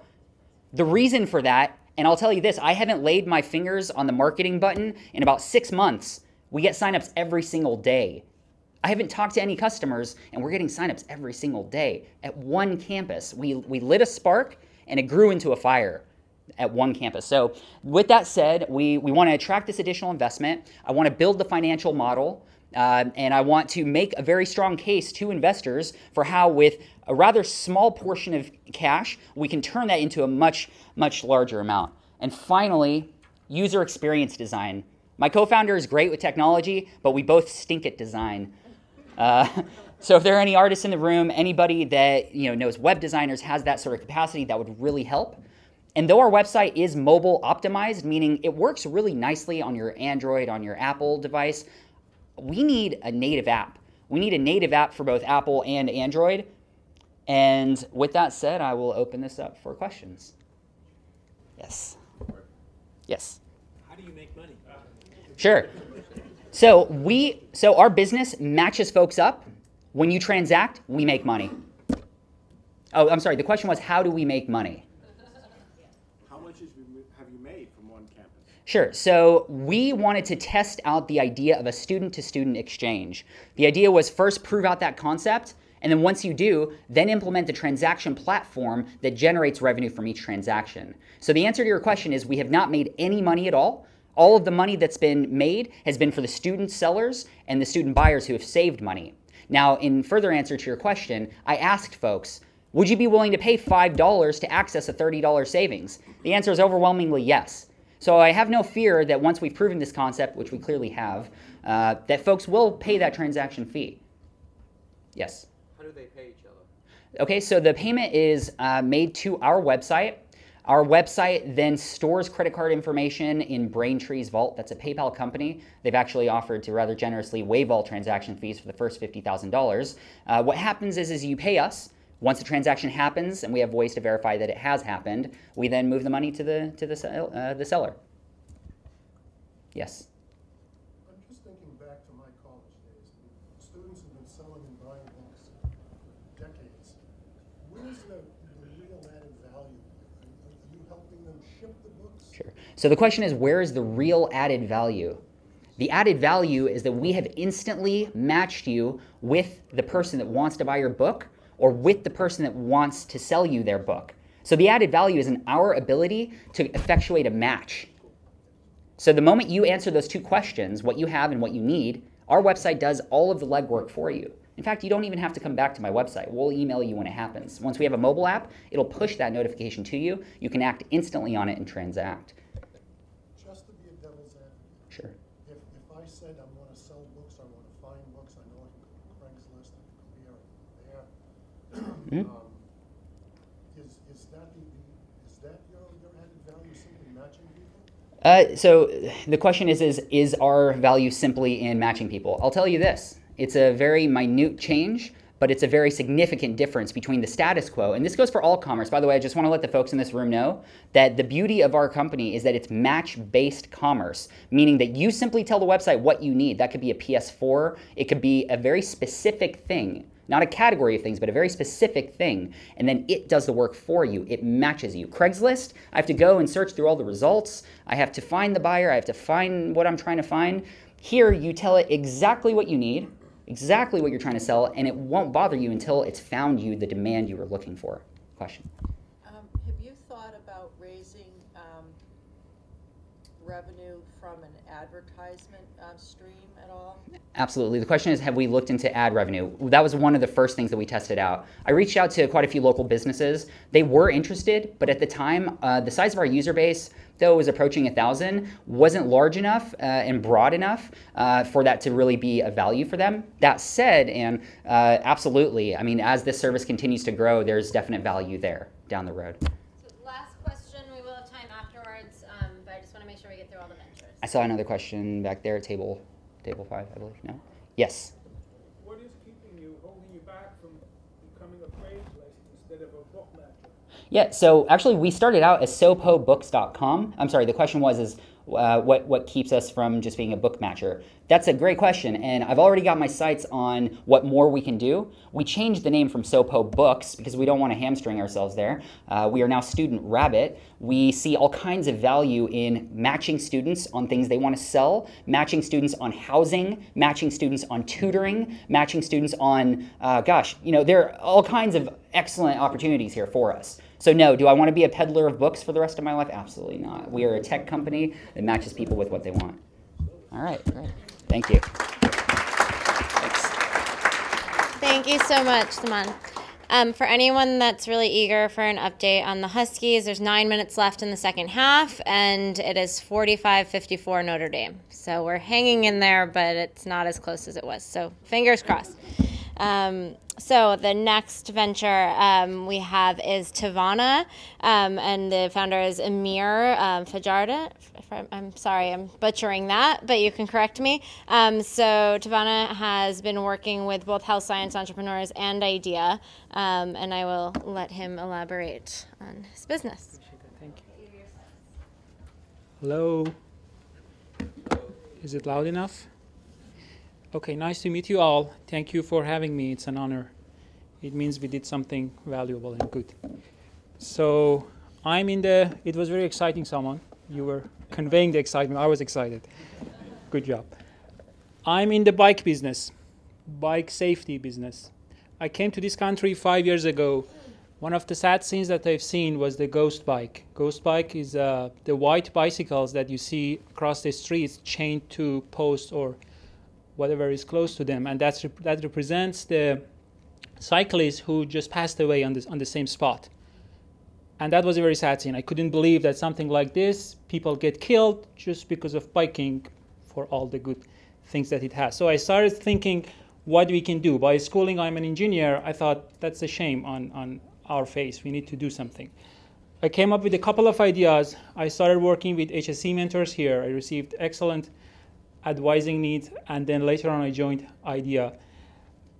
The reason for that, and I'll tell you this, I haven't laid my fingers on the marketing button in about 6 months. We get signups every single day. I haven't talked to any customers, and we're getting signups every single day at one campus. We lit a spark, and it grew into a fire at one campus. So with that said, we want to attract this additional investment. I want to build the financial model, and I want to make a very strong case to investors for how, with a rather small portion of cash, we can turn that into a much, much larger amount. And finally, user experience design. My co-founder is great with technology, but we both stink at design. So if there are any artists in the room, anybody that knows web designers, has that sort of capacity, that would really help. And though our website is mobile optimized, meaning it works really nicely on your Android, on your Apple device, we need a native app. We need a native app for both Apple and Android. And with that said, I will open this up for questions. Yes. Yes. How do you make money? Sure. So our business matches folks up. When you transact, we make money. Oh, I'm sorry. The question was, how do we make money? How much have you made from Sure. So we wanted to test out the idea of a student-to-student exchange. The idea was first prove out that concept, and then once you do, then implement the transaction platform that generates revenue from each transaction. So the answer to your question is we have not made any money at all. All of the money that's been made has been for the student sellers and the student buyers who have saved money. Now, in further answer to your question, I asked folks, would you be willing to pay $5 to access a $30 savings? The answer is overwhelmingly yes. So I have no fear that once we've proven this concept, which we clearly have, that folks will pay that transaction fee. Yes? How do they pay each other? Okay, so the payment is made to our website. Our website then stores credit card information in Braintree's vault. That's a PayPal company. They've actually offered to rather generously waive all transaction fees for the first $50,000. What happens is you pay us. Once the transaction happens and we have ways to verify that it has happened, we then move the money to the seller. Yes? I'm just thinking back to my college days. Students have been selling and buying books for decades. Where's the real added value? Are you helping them ship the books? Sure. So the question is, where is the real added value? The added value is that we have instantly matched you with the person that wants to buy your book or with the person that wants to sell you their book. So the added value is in our ability to effectuate a match. So the moment you answer those two questions, what you have and what you need, our website does all of the legwork for you. In fact, you don't even have to come back to my website. We'll email you when it happens. Once we have a mobile app, it'll push that notification to you. You can act instantly on it and transact. Just to be a devil's advocate. Sure. If I said I want to sell books, I want to find books, I know I can go to Craigslist, I can go here, there. Is that your added value, simply matching people? So the question is our value simply in matching people? I'll tell you this. It's a very minute change, but it's a very significant difference between the status quo. And this goes for all commerce. By the way, I just want to let the folks in this room know that the beauty of our company is that it's match-based commerce, meaning that you simply tell the website what you need. That could be a PS4. It could be a very specific thing. Not a category of things, but a very specific thing. And then it does the work for you. It matches you. Craigslist, I have to go and search through all the results. I have to find the buyer. I have to find what I'm trying to find. Here, you tell it exactly what you need, exactly what you're trying to sell, and it won't bother you until it's found you the demand you were looking for. Question? Have you thought about raising revenue from an advertisement stream at all? Absolutely. The question is, have we looked into ad revenue? That was one of the first things that we tested out. I reached out to quite a few local businesses. They were interested, but at the time, the size of our user base, though it was approaching 1,000, wasn't large enough and broad enough for that to really be a value for them. That said, and absolutely, I mean, as this service continues to grow, there's definite value there down the road. Last question. We will have time afterwards, but I just want to make sure we get through all the ventures. I saw another question back there, table 5, I believe. No? Yes? What is holding you back from becoming a Craigslist instead of a book matcher? Yeah, so actually we started out as sopobooks.com. I'm sorry, the question was what keeps us from just being a book matcher? That's a great question, and I've already got my sights on what more we can do. We changed the name from Sopo Books because we don't want to hamstring ourselves there. We are now Student Rabbit. We see all kinds of value in matching students on things they want to sell, matching students on housing, matching students on tutoring, matching students on, there are all kinds of excellent opportunities here for us. So no, do I want to be a peddler of books for the rest of my life? Absolutely not. We are a tech company that matches people with what they want. All right, great. Thank you. Thanks. Thank you so much, Saman. For anyone that's really eager for an update on the Huskies, there's 9 minutes left in the second half, and it is 45-54 Notre Dame. So we're hanging in there, but it's not as close as it was. So fingers crossed. So the next venture we have is TAVANA, and the founder is Amir Farjadian. I'm sorry, I'm butchering that, but you can correct me. So TAVANA has been working with both health science entrepreneurs and IDEA, and I will let him elaborate on his business. Thank you. Hello. Is it loud enough? Okay, nice to meet you all. Thank you for having me. It's an honor. It means we did something valuable and good. So it was very exciting, Saman. You were conveying the excitement. I was excited. Good job. I'm in the bike business, bike safety business. I came to this country 5 years ago. One of the sad scenes that I've seen was the ghost bike. Ghost bike is the white bicycles that you see across the streets chained to posts or whatever is close to them, and that represents the cyclists who just passed away on the same spot. And that was a very sad scene. I couldn't believe that something like this, people get killed just because of biking for all the good things that it has. So I started thinking what we can do. By schooling, I'm an engineer. I thought that's a shame on our face. We need to do something. I came up with a couple of ideas. I started working with HSC mentors here. I received excellent advising needs, and then later on I joined IDEA.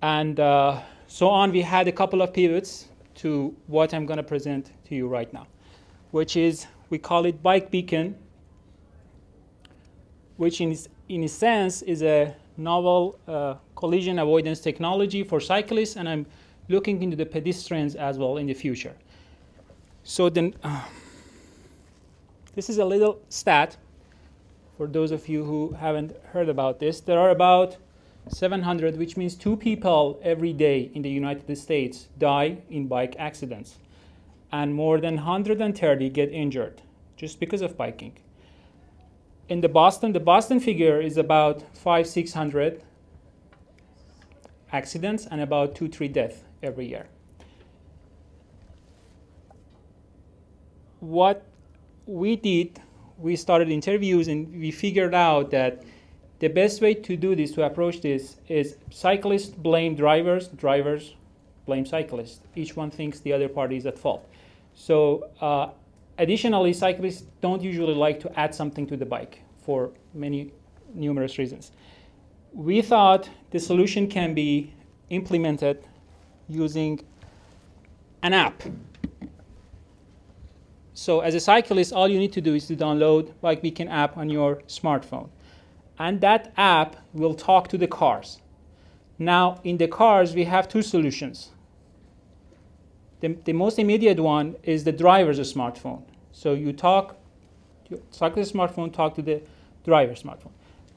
And so on, we had a couple of pivots to what I'm going to present to you right now, which is, we call it Bike Beacon, which in a sense is a novel collision avoidance technology for cyclists, and I'm looking into the pedestrians as well in the future. So then, this is a little stat for those of you who haven't heard about this. There are about 700, which means 2 people every day in the United States die in bike accidents, and more than 130 get injured just because of biking. In the Boston figure is about 500-600 accidents and about 2-3 deaths every year. What we did, we started interviews and we figured out that the best way to do this, to approach this, is cyclists blame drivers, drivers blame cyclists. Each one thinks the other party is at fault. So additionally, cyclists don't usually like to add something to the bike for numerous reasons. We thought the solution can be implemented using an app. So as a cyclist, all you need to do is to download Bike Beacon app on your smartphone. And that app will talk to the cars. Now, in the cars, we have 2 solutions. The most immediate one is the driver's smartphone. So you talk, your cyclist smartphone talk to the driver's smartphone.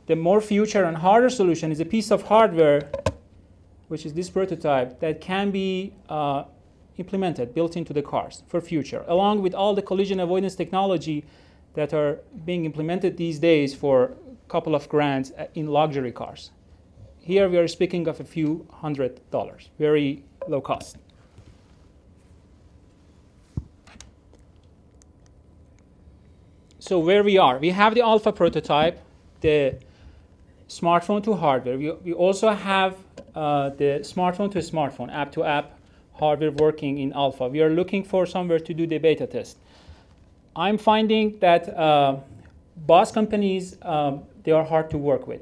The more future and harder solution is a piece of hardware, which is this prototype, that can be implemented, built into the cars for future, along with all the collision avoidance technology that are being implemented these days for a couple of grand in luxury cars. Here we are speaking of a few $100s, very low cost. So where we are, we have the alpha prototype, the smartphone to hardware. We also have the smartphone to smartphone, app to app hardware working in alpha. We are looking for somewhere to do the beta test. I'm finding that boss companies, they are hard to work with.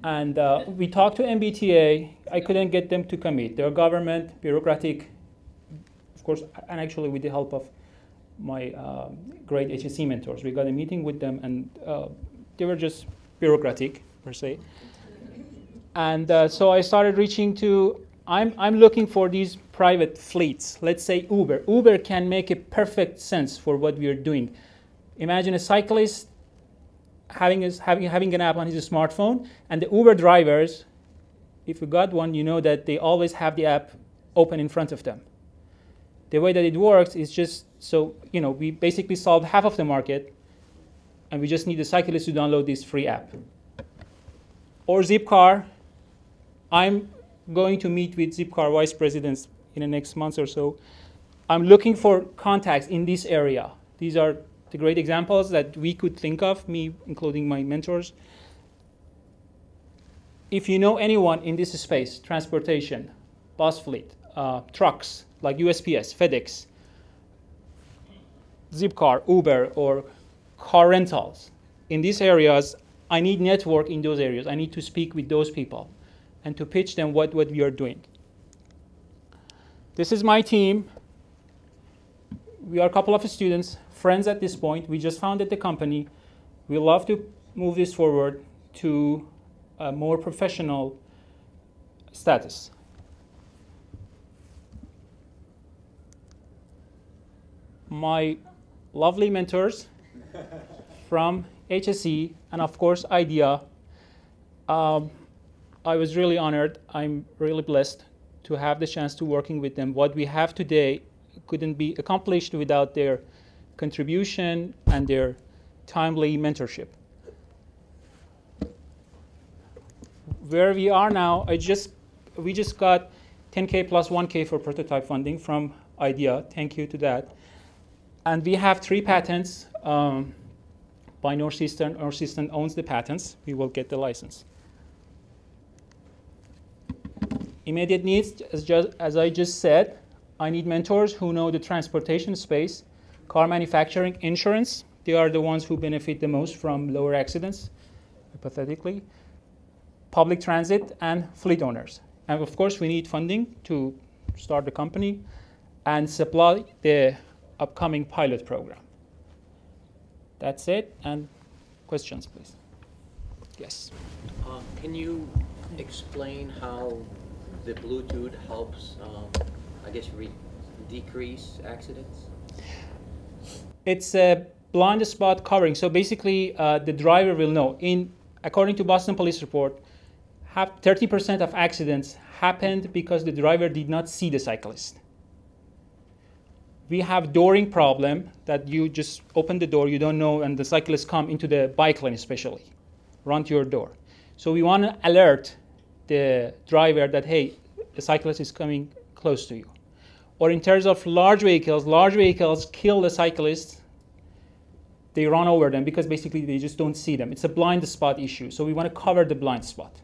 And we talked to MBTA. I couldn't get them to commit. They're government, bureaucratic, of course, and actually with the help of my great HSC mentors. We got a meeting with them, and they were just bureaucratic, per se. And so I started reaching to, I'm looking for these private fleets. Let's say Uber. Uber can make a perfect sense for what we are doing. Imagine a cyclist having an app on his smartphone, and the Uber drivers, if you got one, you know that they always have the app open in front of them. The way that it works is just so, we basically solved half of the market, and we just need the cyclist to download this free app. Or Zipcar. I'm going to meet with Zipcar vice presidents in the next month or so. I'm looking for contacts in this area. These are the great examples that we could think of, me including my mentors. If you know anyone in this space, transportation, bus fleet, trucks like USPS, FedEx, Zipcar, Uber, or car rentals, in these areas, I need network in those areas. I need to speak with those people and to pitch them what we are doing. This is my team. We are a couple of students, friends at this point. We just founded the company. We love to move this forward to a more professional status. My lovely mentors, from HSE and, of course, IDEA. I was really honored. I'm really blessed to have the chance to working with them. What we have today couldn't be accomplished without their contribution and their timely mentorship. Where we are now, we just got 10K plus 1K for prototype funding from IDEA. Thank you to that. And we have 3 patents by Northeastern. Northeastern owns the patents. We will get the license. Immediate needs, as I just said, I need mentors who know the transportation space, car manufacturing, insurance. They are the ones who benefit the most from lower accidents, hypothetically. Public transit and fleet owners. And of course, we need funding to start the company and supply the upcoming pilot program. That's it. And questions, please. Yes. Can you explain how the Bluetooth helps, I guess, decrease accidents? It's a blind spot covering. So basically, the driver will know. According to Boston Police Report, 30% of accidents happened because the driver did not see the cyclist. We have dooring problem that you just open the door, you don't know, and the cyclists come into the bike lane especially, run to your door. So we want to alert the driver that, hey, the cyclist is coming close to you. Or in terms of large vehicles kill the cyclists. They run over them because basically they just don't see them. It's a blind spot issue. So we want to cover the blind spot.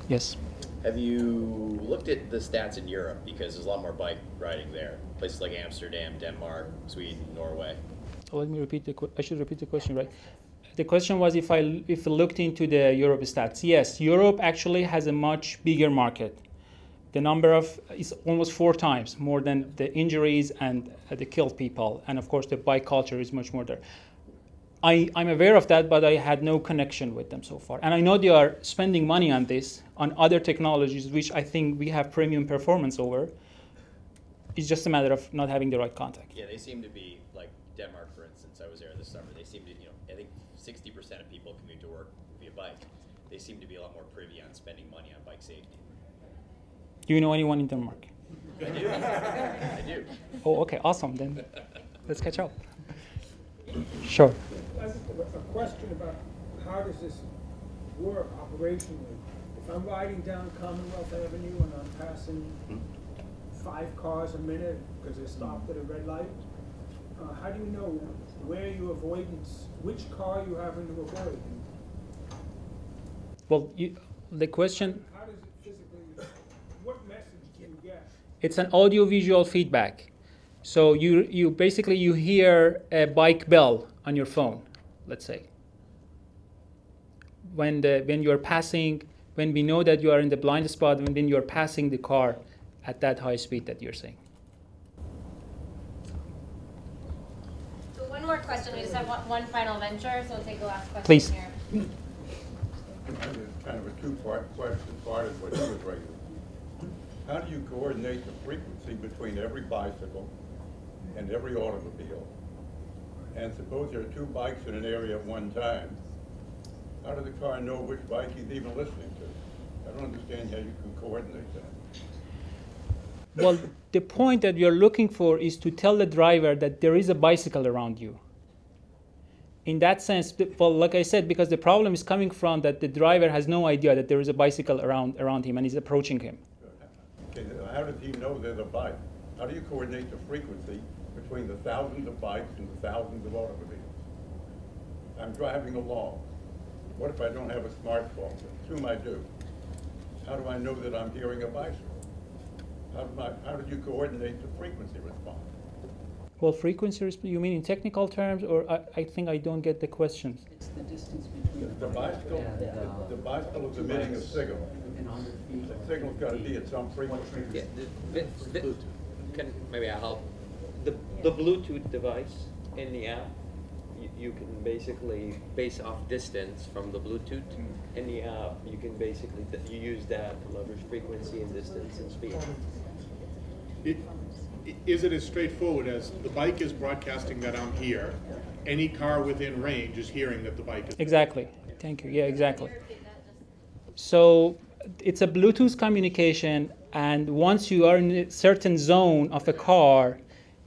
Yes. Have you looked at the stats in Europe? Because there's a lot more bike riding there. Places like Amsterdam, Denmark, Sweden, Norway. So let me repeat I should repeat the question, right? The question was if I looked into the Europe stats. Yes, Europe actually has a much bigger market. The number is almost 4 times more than the injuries and the killed people. And of course, the bike culture is much more there. I'm aware of that, but I had no connection with them so far. And I know they are spending money on this, on other technologies, which I think we have premium performance over. It's just a matter of not having the right contact. Yeah, they seem to be, like Denmark, for instance, I was there this summer. They seem to, I think 60% of people commute to work via bike. They seem to be a lot more privy on spending money on bike safety. Do you know anyone in Denmark? I do. I do. Oh, okay, awesome. Then let's catch up. Sure. A question about how does this work operationally? If I'm riding down Commonwealth Avenue and I'm passing 5 cars a minute because they're stopped at a red light, how do you know where your avoidance, which car you happen to avoid? Well, the question. How does it physically? What message do you get? It's an audio-visual feedback. So you basically hear a bike bell on your phone, let's say. When you're passing, when we know that you are in the blind spot, when you're passing the car at that high speed that you're saying. So one more question. We just have one final venture, so we'll take the last question. Please. Here. Kind of a 2-part question. Part of what you was raising. How do you coordinate the frequency between every bicycle and every automobile? And suppose there are 2 bikes in an area at one time. How does the car know which bike he's even listening to? I don't understand how you can coordinate that. Well, the point that we are looking for is to tell the driver that there is a bicycle around you. In that sense, well, like I said, because the problem is coming from that the driver has no idea that there is a bicycle around him and is approaching him. Okay, how does he know there's a bike? How do you coordinate the frequency between the thousands of bikes and the thousands of automobiles? I'm driving along. What if I don't have a smartphone? Assume I do. How do I know that I'm hearing a bicycle? How do you coordinate the frequency response? Well, frequency, you mean in technical terms, or I think I don't get the question. It's the distance between the bicycle. The bicycle is emitting a signal. The signal's got to be at some frequency. Yeah, maybe I'll help. The Bluetooth device in the app, you can basically, based off distance from the Bluetooth in the app, you can basically, you use that to leverage frequency and distance and speed. is it as straightforward as the bike is broadcasting that I'm here, any car within range is hearing that the bike is Exactly. Thank you. Yeah, exactly. So it's a Bluetooth communication, and once you are in a certain zone of a car,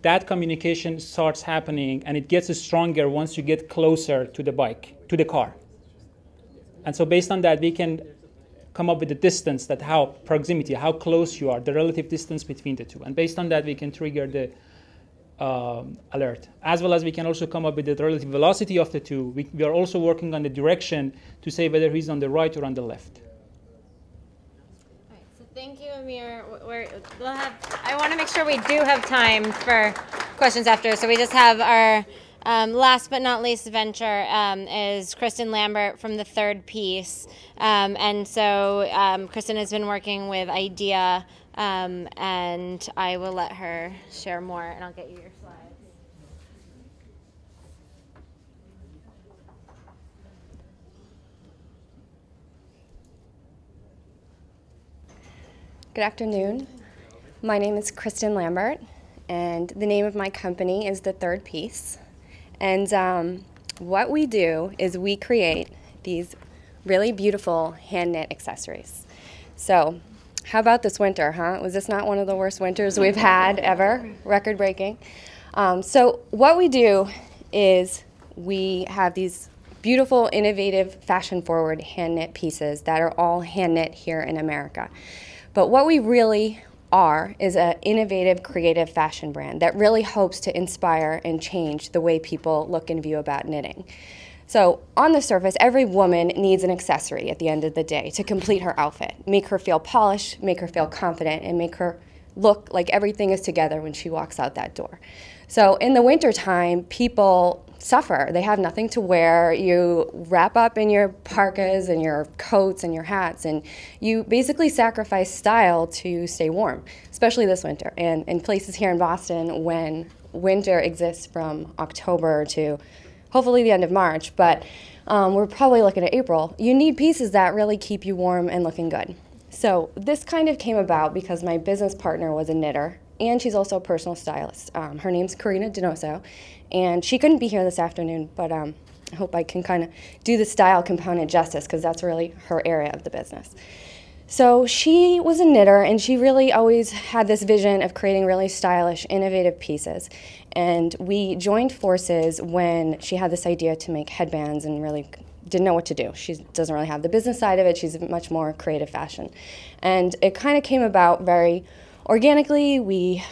that communication starts happening, and it gets stronger once you get closer to the bike, to the car. And so based on that, we can come up with the distance, that how proximity, how close you are, the relative distance between the two. And based on that, we can trigger the alert. As well as we can also come up with the relative velocity of the two. We are also working on the direction to say whether he's on the right or on the left. So thank you, Amir. I want to make sure we do have time for questions after. So we just have our last but not least venture is Kristen Lambert from the Third Piece. And so Kristen has been working with IDEA, and I will let her share more, and I'll get you your slides. Good afternoon. My name is Kristen Lambert, and the name of my company is The Third Piece. And what we do is we create these really beautiful hand-knit accessories. So how about this winter, huh? Was this not one of the worst winters we've had ever? Record-breaking. So what we do is we have these beautiful, innovative, fashion-forward hand-knit pieces that are all hand-knit here in America. But what we really are is an innovative, creative fashion brand that really hopes to inspire and change the way people look and view about knitting. So on the surface, every woman needs an accessory at the end of the day to complete her outfit, make her feel polished, make her feel confident, and make her look like everything is together when she walks out that door. So in the wintertime, people suffer. They have nothing to wear. You wrap up in your parkas and your coats and your hats, and you basically sacrifice style to stay warm, especially this winter. And in places here in Boston, when winter exists from October to hopefully the end of March, but we're probably looking at April, you need pieces that really keep you warm and looking good. So this kind of came about because my business partner was a knitter, and she's also a personal stylist. Her name's Karina Donoso, and she couldn't be here this afternoon, but I hope I can kind of do the style component justice, because that's really her area of the business. So she was a knitter, and she really always had this vision of creating really stylish, innovative pieces. And we joined forces when she had this idea to make headbands and really didn't know what to do. She doesn't really have the business side of it. She's much more creative fashion. And it kind of came about very organically. We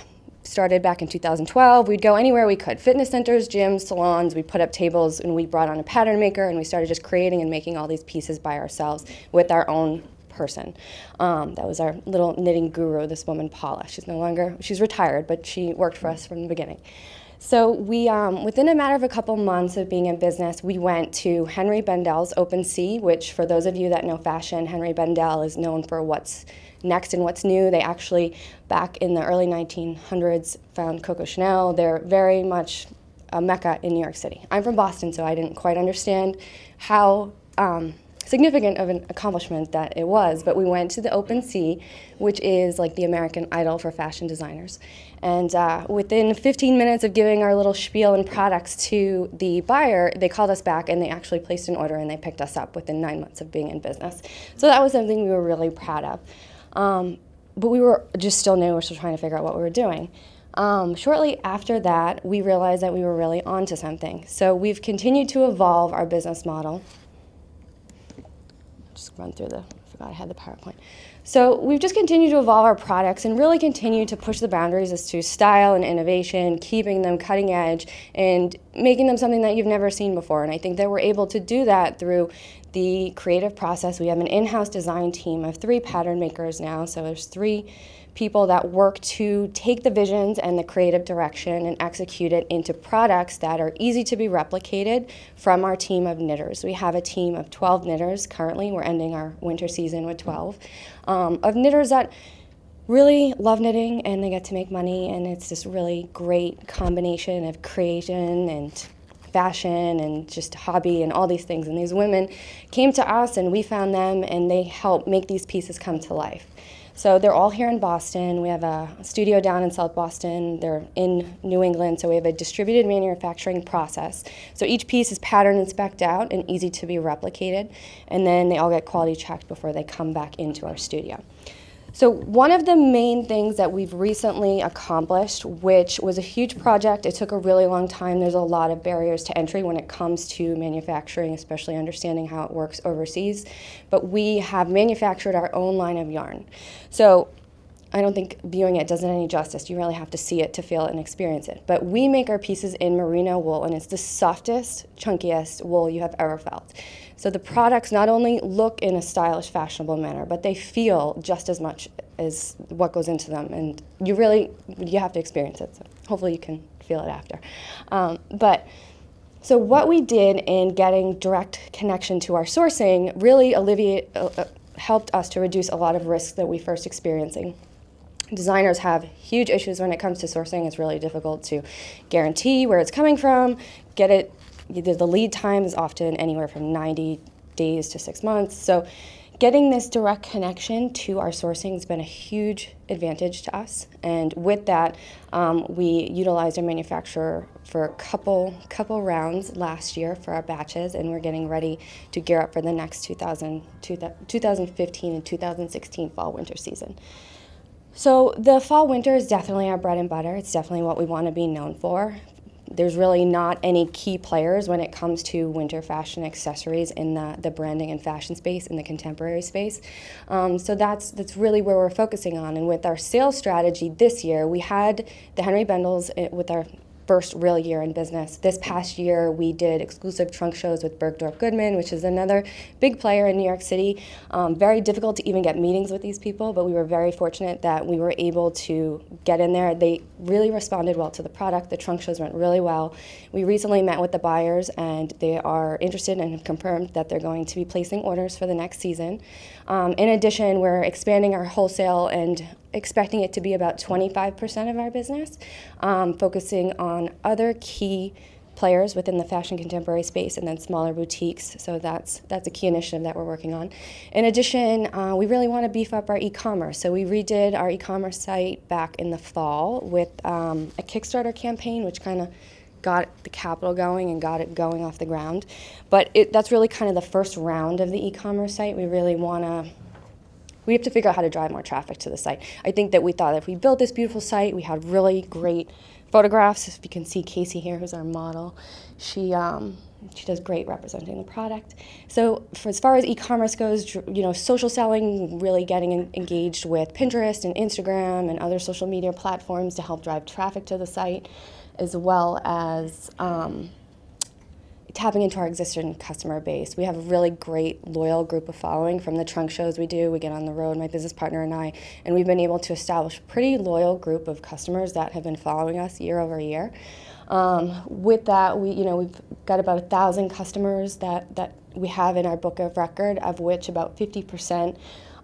started back in 2012. We'd go anywhere we could, fitness centers, gyms, salons. We put up tables, and we brought on a pattern maker, and we started just creating and making all these pieces by ourselves with our own person. That was our little knitting guru, this woman, Paula. She's retired, but she worked for us from the beginning. So we, within a matter of a couple months of being in business, we went to Henry Bendel's Open Sea, which for those of you that know fashion, Henry Bendel is known for what's next and what's new. They actually, back in the early 1900s, found Coco Chanel. They're very much a mecca in New York City. I'm from Boston, so I didn't quite understand how significant of an accomplishment that it was, but we went to the Open Sea, which is like the American Idol for fashion designers. And within 15 minutes of giving our little spiel and products to the buyer, they called us back, and they actually placed an order, and they picked us up within 9 months of being in business. So that was something we were really proud of. But we were just still new. We're still trying to figure out what we were doing. Shortly after that, we realized that we were really onto something. So we've continued to evolve our business model. Just run through I forgot I had the PowerPoint. So we've just continued to evolve our products and really continue to push the boundaries as to style and innovation, keeping them cutting edge and making them something that you've never seen before. And I think that we're able to do that through the creative process. We have an in-house design team of 3 pattern makers now, so there's 3 people that work to take the visions and the creative direction and execute it into products that are easy to be replicated from our team of knitters. We have a team of 12 knitters currently. We're ending our winter season with 12, of knitters that really love knitting, and they get to make money, and it's this really great combination of creation and fashion and just hobby and all these things. And these women came to us, and we found them, and they helped make these pieces come to life. So they're all here in Boston. We have a studio down in South Boston. They're in New England, so we have a distributed manufacturing process. So each piece is pattern and spec'd out and easy to be replicated, and then they all get quality checked before they come back into our studio. So one of the main things that we've recently accomplished, which was a huge project, it took a really long time. There's a lot of barriers to entry when it comes to manufacturing, especially understanding how it works overseas. But we have manufactured our own line of yarn. So I don't think viewing it does it any justice. You really have to see it to feel it and experience it. But we make our pieces in merino wool, and it's the softest, chunkiest wool you have ever felt. So the products not only look in a stylish, fashionable manner, but they feel just as much as what goes into them. And you have to experience it. So hopefully you can feel it after. So what we did in getting direct connection to our sourcing really helped us to reduce a lot of risks that we first experiencing. Designers have huge issues when it comes to sourcing. It's really difficult to guarantee where it's coming from, get it. The lead time is often anywhere from 90 days to 6 months. So getting this direct connection to our sourcing has been a huge advantage to us. And with that, we utilized a manufacturer for a couple rounds last year for our batches, and we're getting ready to gear up for the next 2015 and 2016 fall-winter season. So the fall-winter is definitely our bread and butter. It's definitely what we want to be known for. There's really not any key players when it comes to winter fashion accessories in the branding and fashion space, in the contemporary space. So that's really where we're focusing on. And with our sales strategy this year, we had the Henry Bendels with our first real year in business. This past year, we did exclusive trunk shows with Bergdorf Goodman, which is another big player in New York City. Very difficult to even get meetings with these people, but we were very fortunate that we were able to get in there. They really responded well to the product. The trunk shows went really well. We recently met with the buyers, and they are interested and have confirmed that they're going to be placing orders for the next season. In addition, we're expanding our wholesale and expecting it to be about 25% of our business, focusing on other key players within the fashion contemporary space and then smaller boutiques. So that's a key initiative that we're working on. In addition, we really want to beef up our e-commerce. So we redid our e-commerce site back in the fall with a Kickstarter campaign, which kind of got the capital going and got it going off the ground. But that's really kind of the first round of the e-commerce site. We have to figure out how to drive more traffic to the site. I think that we thought that if we built this beautiful site, we had really great photographs. If you can see Casey here, who's our model, she does great representing the product. So as far as e-commerce goes, social selling, really getting engaged with Pinterest and Instagram and other social media platforms to help drive traffic to the site, as well as tapping into our existing customer base. We have a really great, loyal group of following from the trunk shows we do. We get on the road, my business partner and I, and we've been able to establish a pretty loyal group of customers that have been following us year over year. With that, we've got about 1,000 customers that we have in our book of record, of which about 50%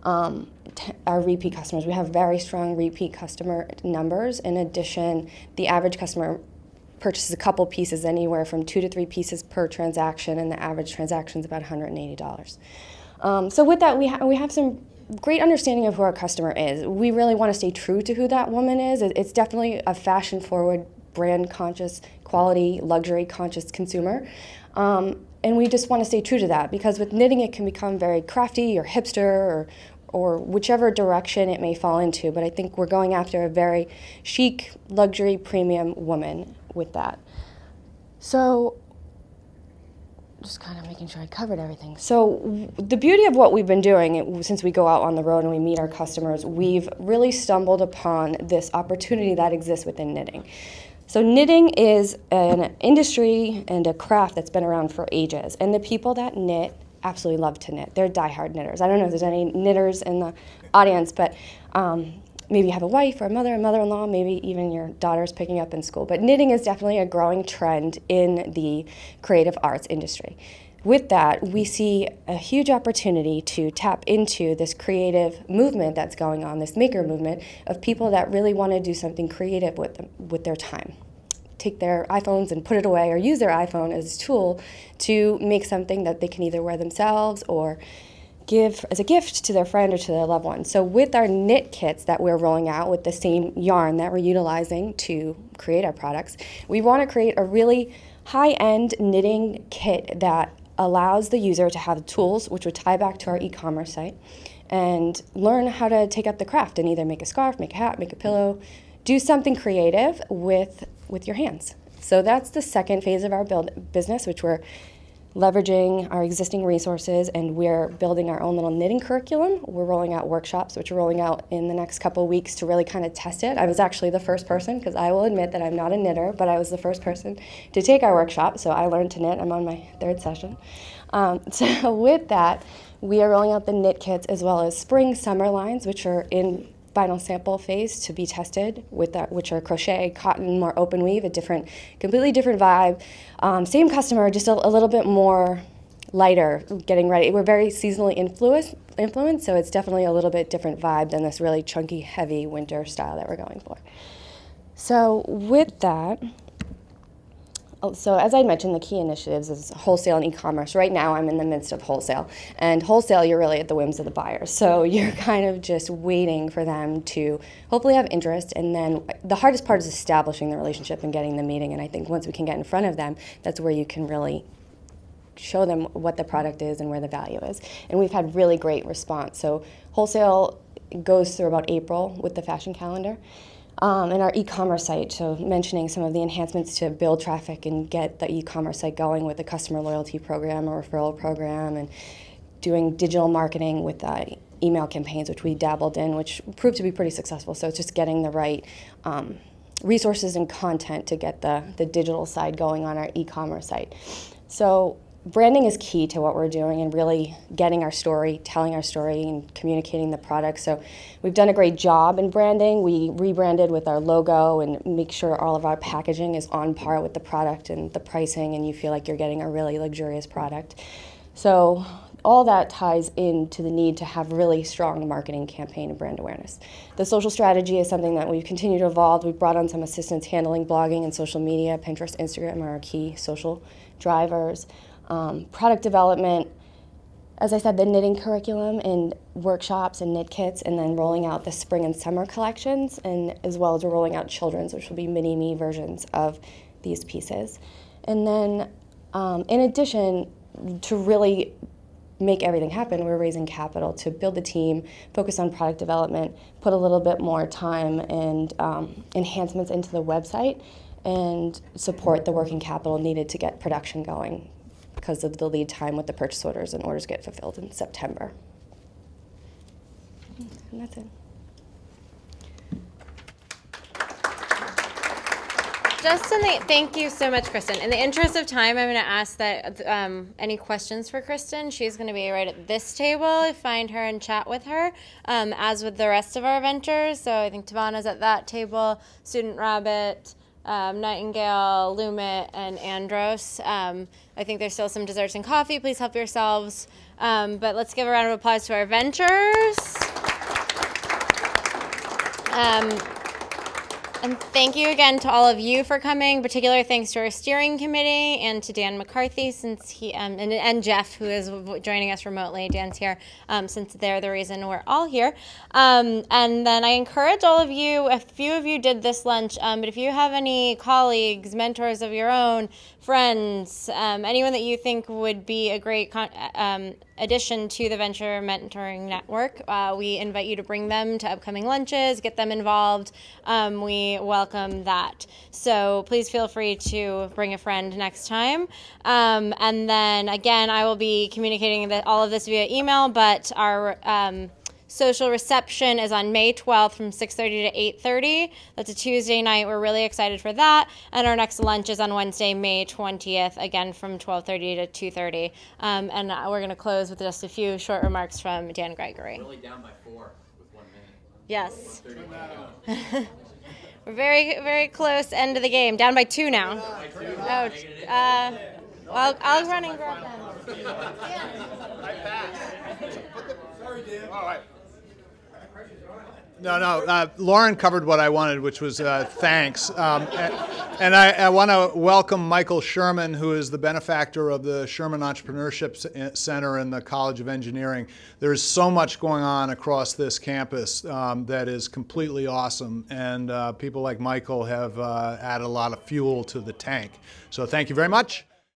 are repeat customers. We have very strong repeat customer numbers. In addition, the average customer purchases a couple pieces, anywhere from 2 to 3 pieces per transaction, and the average transaction is about $180. So with that, we have some great understanding of who our customer is. We really want to stay true to who that woman is. It's definitely a fashion-forward, brand-conscious, quality, luxury-conscious consumer. And we just want to stay true to that, because with knitting it can become very crafty or hipster or whichever direction it may fall into. But I think we're going after a very chic, luxury, premium woman with that. So just kind of making sure I covered everything. So the beauty of what we've been doing, since we go out on the road and we meet our customers, we've really stumbled upon this opportunity that exists within knitting. So knitting is an industry and a craft that's been around for ages, and the people that knit absolutely love to knit. They're diehard knitters. I don't know if there's any knitters in the audience, but maybe you have a wife or a mother-in-law, maybe even your daughter's picking up in school. But knitting is definitely a growing trend in the creative arts industry. With that, we see a huge opportunity to tap into this creative movement that's going on, this maker movement of people that really want to do something creative with their time. Take their iPhones and put it away, or use their iPhone as a tool to make something that they can either wear themselves or give as a gift to their friend or to their loved one. So with our knit kits that we're rolling out with the same yarn that we're utilizing to create our products, we want to create a really high-end knitting kit that allows the user to have tools which would tie back to our e-commerce site and learn how to take up the craft and either make a scarf, make a hat, make a pillow, do something creative with your hands. So that's the second phase of our business, which we're leveraging our existing resources, and we're building our own little knitting curriculum. We're rolling out workshops, which we're rolling out in the next couple of weeks to really kind of test it. I was actually the first person, because I will admit that I'm not a knitter, but I was the first person to take our workshop, so I learned to knit. I'm on my third session. So with that, we are rolling out the knit kits as well as spring, summer lines, which are in final sample phase to be tested with that, which are crochet, cotton, more open weave, completely different vibe. Same customer, just a little bit more lighter, getting ready. We're very seasonally influenced, so it's definitely a little bit different vibe than this really chunky, heavy winter style that we're going for. So with that, so as I mentioned, the key initiatives is wholesale and e-commerce. Right now, I'm in the midst of wholesale. And wholesale, you're really at the whims of the buyers. So you're kind of just waiting for them to hopefully have interest. And then the hardest part is establishing the relationship and getting the meeting. And I think once we can get in front of them, that's where you can really show them what the product is and where the value is. And we've had really great response. So wholesale goes through about April with the fashion calendar. And our e-commerce site, so mentioning some of the enhancements to build traffic and get the e-commerce site going with a customer loyalty program, a referral program, and doing digital marketing with email campaigns, which we dabbled in, which proved to be pretty successful. So it's just getting the right resources and content to get the digital side going on our e-commerce site. So branding is key to what we're doing and really getting our story, telling our story, and communicating the product. So we've done a great job in branding. We rebranded with our logo and make sure all of our packaging is on par with the product and the pricing, and you feel like you're getting a really luxurious product. So all that ties into the need to have really strong marketing campaign and brand awareness. The social strategy is something that we've continued to evolve. We've brought on some assistants handling blogging and social media. Pinterest, Instagram are our key social drivers. Product development, as I said, the knitting curriculum and workshops and knit kits, and then rolling out the spring and summer collections, and as well as we're rolling out children's, which will be mini-me versions of these pieces. And then in addition, to really make everything happen, we're raising capital to build the team, focus on product development, put a little bit more time and enhancements into the website, and support the working capital needed to get production going, because of the lead time with the purchase orders, and orders get fulfilled in September. And that's it. Thank you so much, Kristen. In the interest of time, I'm going to ask that any questions for Kristen. She's going to be right at this table. Find her and chat with her, as with the rest of our ventures. So I think TAVANA's at that table, Student Rabbit, Nightingale, Lumit, and Andros. I think there's still some desserts and coffee. Please help yourselves. But let's give a round of applause to our ventures. And thank you again to all of you for coming. Particular thanks to our steering committee and to Dan McCarthy, since he and Jeff, who is joining us remotely. Dan's here, since they're the reason we're all here. And then I encourage all of you. A few of you did this lunch, but if you have any colleagues, mentors of your own, friends, anyone that you think would be a great addition to the Venture Mentoring Network, we invite you to bring them to upcoming lunches, get them involved. We welcome that. So please feel free to bring a friend next time. And then again, I will be communicating all of this via email, but our social reception is on May 12th from 6:30 to 8:30. That's a Tuesday night. We're really excited for that. And our next lunch is on Wednesday, May 20th, again from 12:30 to 2:30. And we're going to close with just a few short remarks from Dan Gregory. We're really down by 4 with 1 minute. Yes. We're very, very close end of the game. Down by 2 now. Oh, well, I'll run and grab them. Sorry, Dan. All right. No. Lauren covered what I wanted, which was thanks. And I want to welcome Michael Sherman, who is the benefactor of the Sherman Entrepreneurship Center and the College of Engineering. There's so much going on across this campus that is completely awesome, and people like Michael have added a lot of fuel to the tank. So thank you very much.